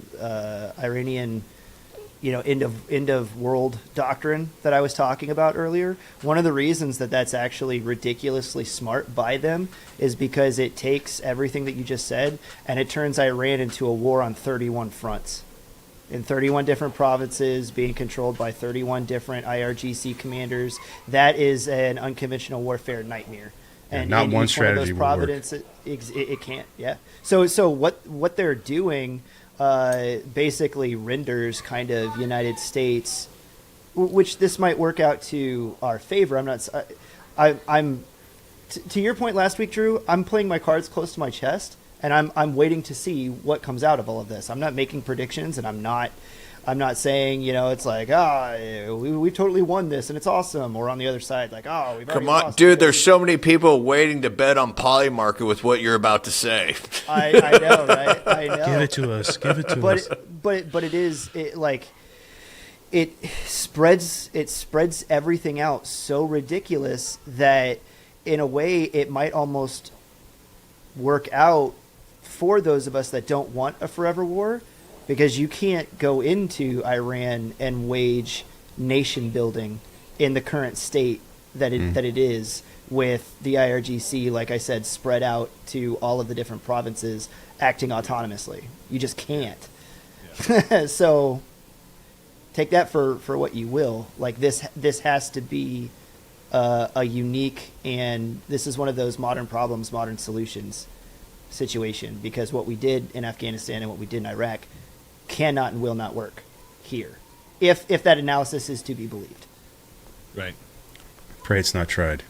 Iranian, end of world doctrine that I was talking about earlier, one of the reasons that that's actually ridiculously smart by them is because it takes everything that you just said and it turns Iran into a war on 31 fronts in 31 different provinces being controlled by 31 different IRGC commanders. That is an unconventional warfare nightmare. And not one strategy will work. It can't. Yeah. So what they're doing basically renders kind of United States, which this might work out to our favor. I'm to your point last week, Drew. I'm playing my cards close to my chest, and I'm waiting to see what comes out of all of this. I'm not making predictions, and I'm not saying it's like we totally won this and it's awesome, or on the other side like we've come on, dude. There's so many people waiting to bet on Polymarket with what you're about to say. I know, right? I know. Give it to us. But it is like it spreads everything out so ridiculous that in a way it might almost work out for those of us that don't want a forever war, because you can't go into Iran and wage nation building in the current state that it is, with the IRGC, like I said, spread out to all of the different provinces acting autonomously. You just can't. Yeah. So take that for what you will. Like this has to be a unique, and this is one of those modern problems, modern solutions situation, because what we did in Afghanistan and what we did in Iraq cannot and will not work here, if that analysis is to be believed. Right. Pray it's not tried.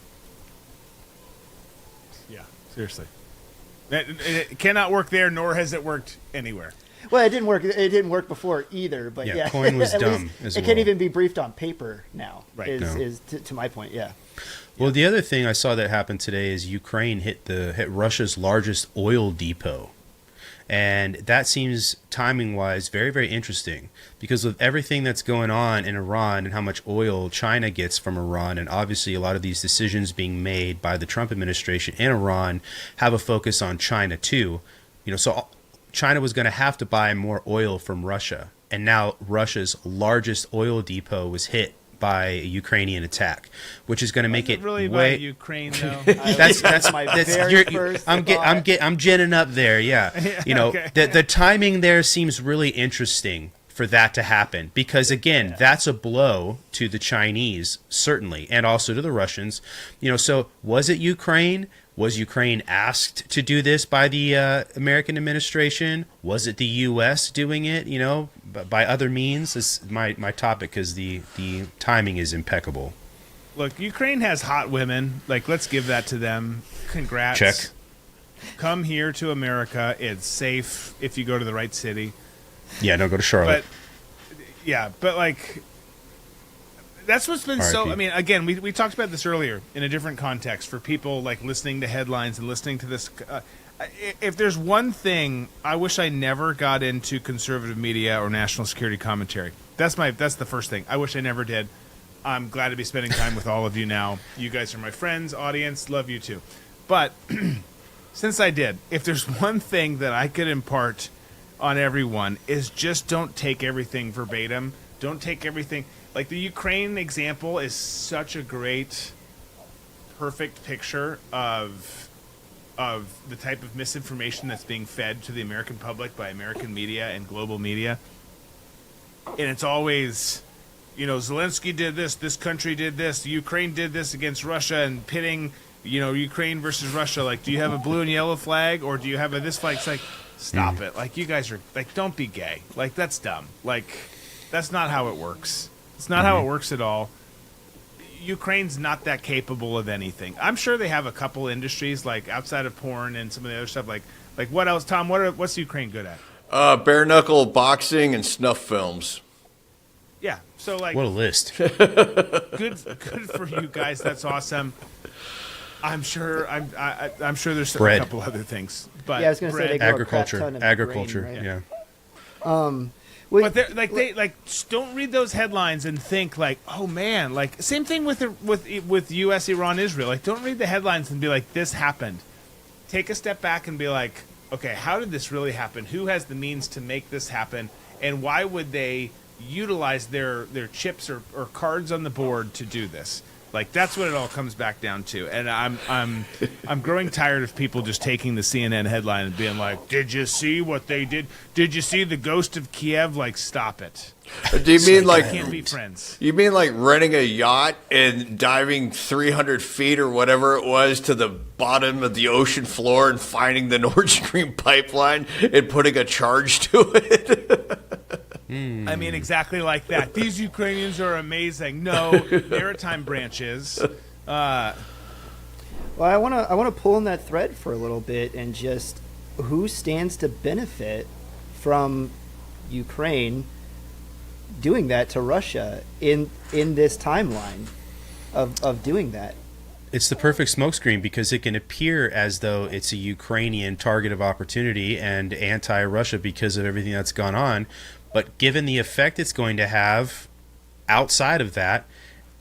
Yeah, seriously. It cannot work there, nor has it worked anywhere. Well, it didn't work. It didn't work before either. But yeah, coin was at dumb. least As it well. can't even be briefed on paper now. Right. Is to my point. Yeah. Well, the other thing I saw that happened today is Ukraine hit Russia's largest oil depot. And that seems, timing-wise, very, very interesting, because of everything that's going on in Iran and how much oil China gets from Iran, and obviously a lot of these decisions being made by the Trump administration in Iran have a focus on China too. So China was going to have to buy more oil from Russia, and now Russia's largest oil depot was hit by a Ukrainian attack, which is going to make it really way. about Ukraine though. That's my very first I'm ginning up there. Yeah, Okay. the timing there seems really interesting for that to happen, because again, that's a blow to the Chinese certainly, and also to the Russians. So was it Ukraine? Was Ukraine asked to do this by the American administration? Was it the U.S. doing it? By other means. This is my topic, because the timing is impeccable. Look, Ukraine has hot women. Like, let's give that to them. Congrats. Check. Come here to America. It's safe if you go to the right city. Yeah, don't go to Charlotte. But like, that's what's been so. R.I.P. I mean, again, we talked about this earlier in a different context for people like listening to headlines and listening to this. If there's one thing, I wish I never got into conservative media or national security commentary. That's the first thing. I wish I never did. I'm glad to be spending time with all of you now. You guys are my friends, audience. Love you too. But since I did, if there's one thing that I could impart on everyone, is just don't take everything verbatim. Don't take everything. Like the Ukraine example is such a great, perfect picture of the type of misinformation that's being fed to the American public by American media and global media. And it's always, Zelensky did this country did this, Ukraine did this against Russia, and pitting, Ukraine versus Russia. Like, do you have a blue and yellow flag, or do you have this flag? It's like, stop it. Like, you guys are, like, don't be gay. Like, that's dumb. Like, that's not how it works. It's not how it works at all. Ukraine's not that capable of anything. I'm sure they have a couple industries, like outside of porn and some of the other stuff. Like what else, Tom? What's Ukraine good at? Bare knuckle boxing and snuff films. Yeah. So like, What a list. good for you guys. That's awesome. I'm sure there's Bread. a couple other things. But Yeah, I was going to say they grow Agriculture. a crap ton of Agriculture. grain, right? Yeah. But they don't read those headlines and think like, oh man, like same thing with U.S., Iran, Israel. Like, don't read the headlines and be like, this happened. Take a step back and be like, okay, how did this really happen? Who has the means to make this happen? And why would they utilize their chips or cards on the board to do this? Like, that's what it all comes back down to. And I'm growing tired of people just taking the CNN headline and being like, "Did you see what they did? Did you see the ghost of Kiev?" Like, stop it. Do you mean like Can't be friends. You mean like renting a yacht and diving 300 feet or whatever it was to the bottom of the ocean floor and finding the Nord Stream pipeline and putting a charge to it? I mean, exactly like that. These Ukrainians are amazing. No, maritime branches. Well, I want to pull on that thread for a little bit and just who stands to benefit from Ukraine doing that to Russia in this timeline of doing that. It's the perfect smokescreen, because it can appear as though it's a Ukrainian target of opportunity and anti-Russia because of everything that's gone on. But given the effect it's going to have outside of that,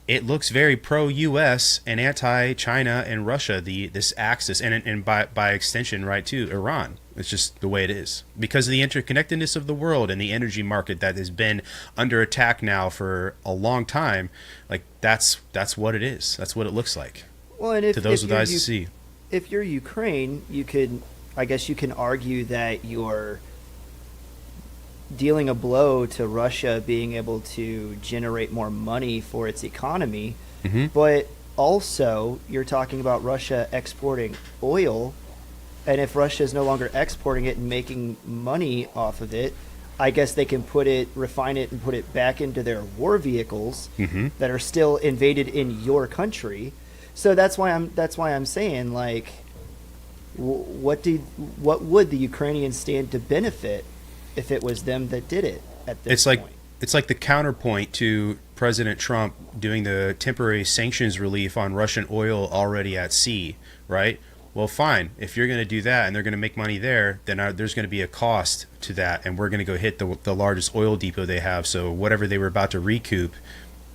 it looks very pro-U.S. and anti-China and Russia, this axis, and by extension, right, to Iran. It's just the way it is. Because of the interconnectedness of the world and the energy market that has been under attack now for a long time, like that's what it is. That's what it looks like. Well, and to those with eyes to see. If you're Ukraine, I guess you can argue that you're dealing a blow to Russia being able to generate more money for its economy, but also you're talking about Russia exporting oil, and if Russia is no longer exporting it and making money off of it, I guess they can refine it and put it back into their war vehicles that are still invaded in your country. So that's why I'm saying, like, what would the Ukrainians stand to benefit if it was them that did it at this point? It's like the counterpoint to President Trump doing the temporary sanctions relief on Russian oil already at sea, right? Well, fine. If you're going to do that and they're going to make money there, then there's going to be a cost to that, and we're going to go hit the largest oil depot they have. So whatever they were about to recoup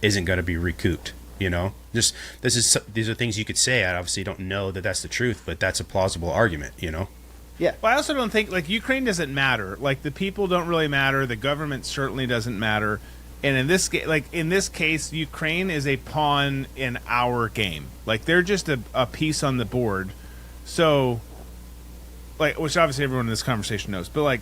isn't going to be recouped. You know, these are things you could say. I obviously don't know that that's the truth, but that's a plausible argument. You know. Yeah. Well, I also don't think, like, Ukraine doesn't matter. Like, the people don't really matter. The government certainly doesn't matter. And in this case, Ukraine is a pawn in our game. Like, they're just a piece on the board. So, like, which obviously everyone in this conversation knows, but, like,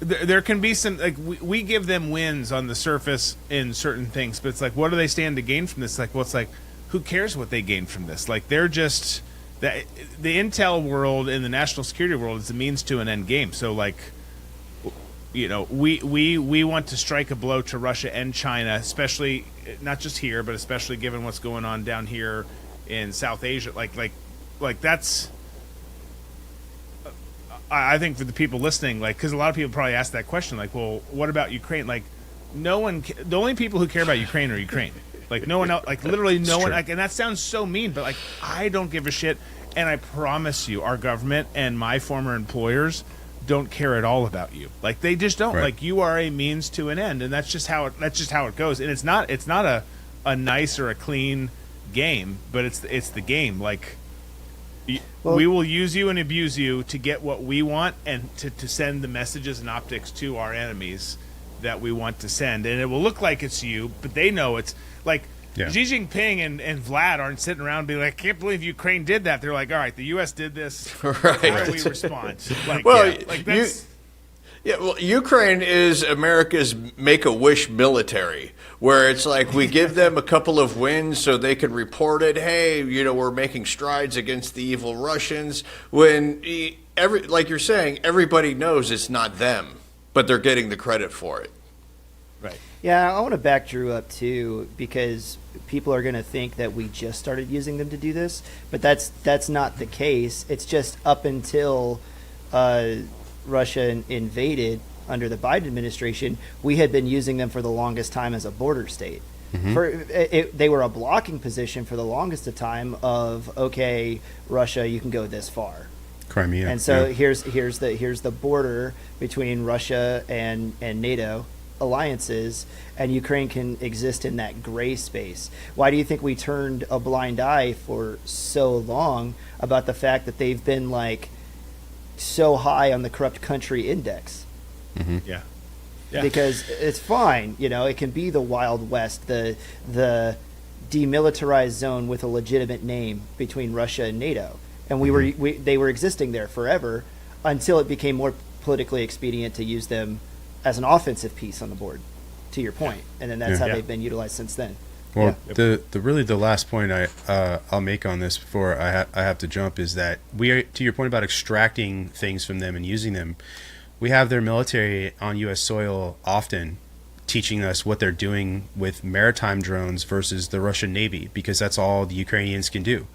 there can be some, like, we give them wins on the surface in certain things, but it's like, what do they stand to gain from this? Like, well, it's like, who cares what they gain from this? Like, they're just, the intel world and the national security world is a means to an end game. So, like, you know, we want to strike a blow to Russia and China, especially, not just here, but especially given what's going on down here in South Asia. Like that's, I think for the people listening, like, because a lot of people probably ask that question, like, well, what about Ukraine? Like, the only people who care about Ukraine are Ukraine. Like, no one else, like, literally no one, like, and that sounds so mean, but, like, I don't give a shit, and I promise you, our government and my former employers don't care at all about you. Like, they just don't. Right. Like, you are a means to an end, and that's just how it goes. And it's not a nice or a clean game, but it's the game. Like, we will use you and abuse you to get what we want, and to send the messages and optics to our enemies that we want to send. And it will look like it's you, but they know it's like, Xi Jinping and Vlad aren't sitting around and being like, I can't believe Ukraine did that. They're like, all right, the U.S. did this. Right. How do we respond? Like, well, like that's... well, Ukraine is America's Make-A-Wish military, where it's like we give them a couple of wins so they can report it. Hey, you know, we're making strides against the evil Russians. When, like you're saying, everybody knows it's not them, but they're getting the credit for it. Right. Yeah, I want to back Drew up too, because people are going to think that we just started using them to do this, but that's not the case. It's just up until Russia invaded under the Biden administration, we had been using them for the longest time as a border state. They were a blocking position for the longest of time of, okay, Russia, you can go this far. Crimea. And so here's the border between Russia and NATO alliances, and Ukraine can exist in that gray space. Why do you think we turned a blind eye for so long about the fact that they've been, like, so high on the corrupt country index? Yeah. Because it's fine, you know, it can be the Wild West, the demilitarized zone with a legitimate name between Russia and NATO, and they were existing there forever until it became more politically expedient to use them as an offensive piece on the board, to your point, and then that's how they've been utilized since then. Well, the last point I'll make on this before I have to jump is that we are, to your point about extracting things from them and using them, we have their military on U.S. soil often teaching us what they're doing with maritime drones versus the Russian Navy, because that's all the Ukrainians can do.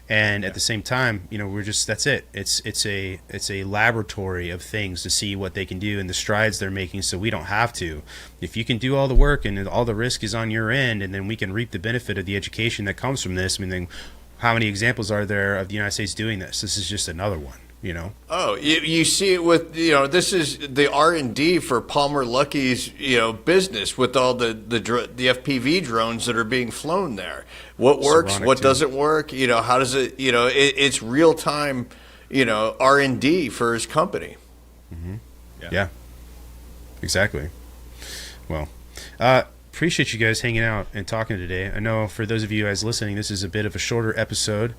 And at the same time, you know, that's it. It's a laboratory of things to see what they can do and the strides they're making, so we don't have to. If you can do all the work and all the risk is on your end, and then we can reap the benefit of the education that comes from this, I mean, then how many examples are there of the United States doing this? This is just another one. you know. Oh, you see it with, this is the R&D for Palmer Luckey's, business with all the FPV drones that are being flown there. What works, Saronic what too. doesn't work, how does it, it's real time, R&D for his company. Yeah, exactly. Well, appreciate you guys hanging out and talking today. I know for those of you guys listening, this is a bit of a shorter episode.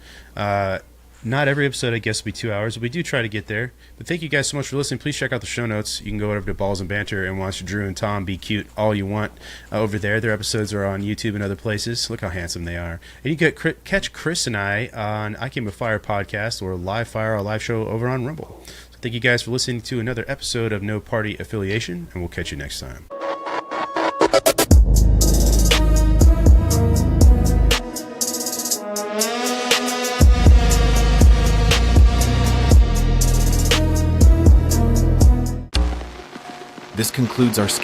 Not every episode, I guess, will be 2 hours, but we do try to get there. But thank you guys so much for listening. Please check out the show notes. You can go over to Balls and Banter and watch Drew and Tom be cute all you want over there. Their episodes are on YouTube and other places. Look how handsome they are. And you can catch Chris and I on I Came with Fire podcast or Live Fire, our live show over on Rumble. So thank you guys for listening to another episode of No Party Affiliation, and we'll catch you next time. This concludes our schedule.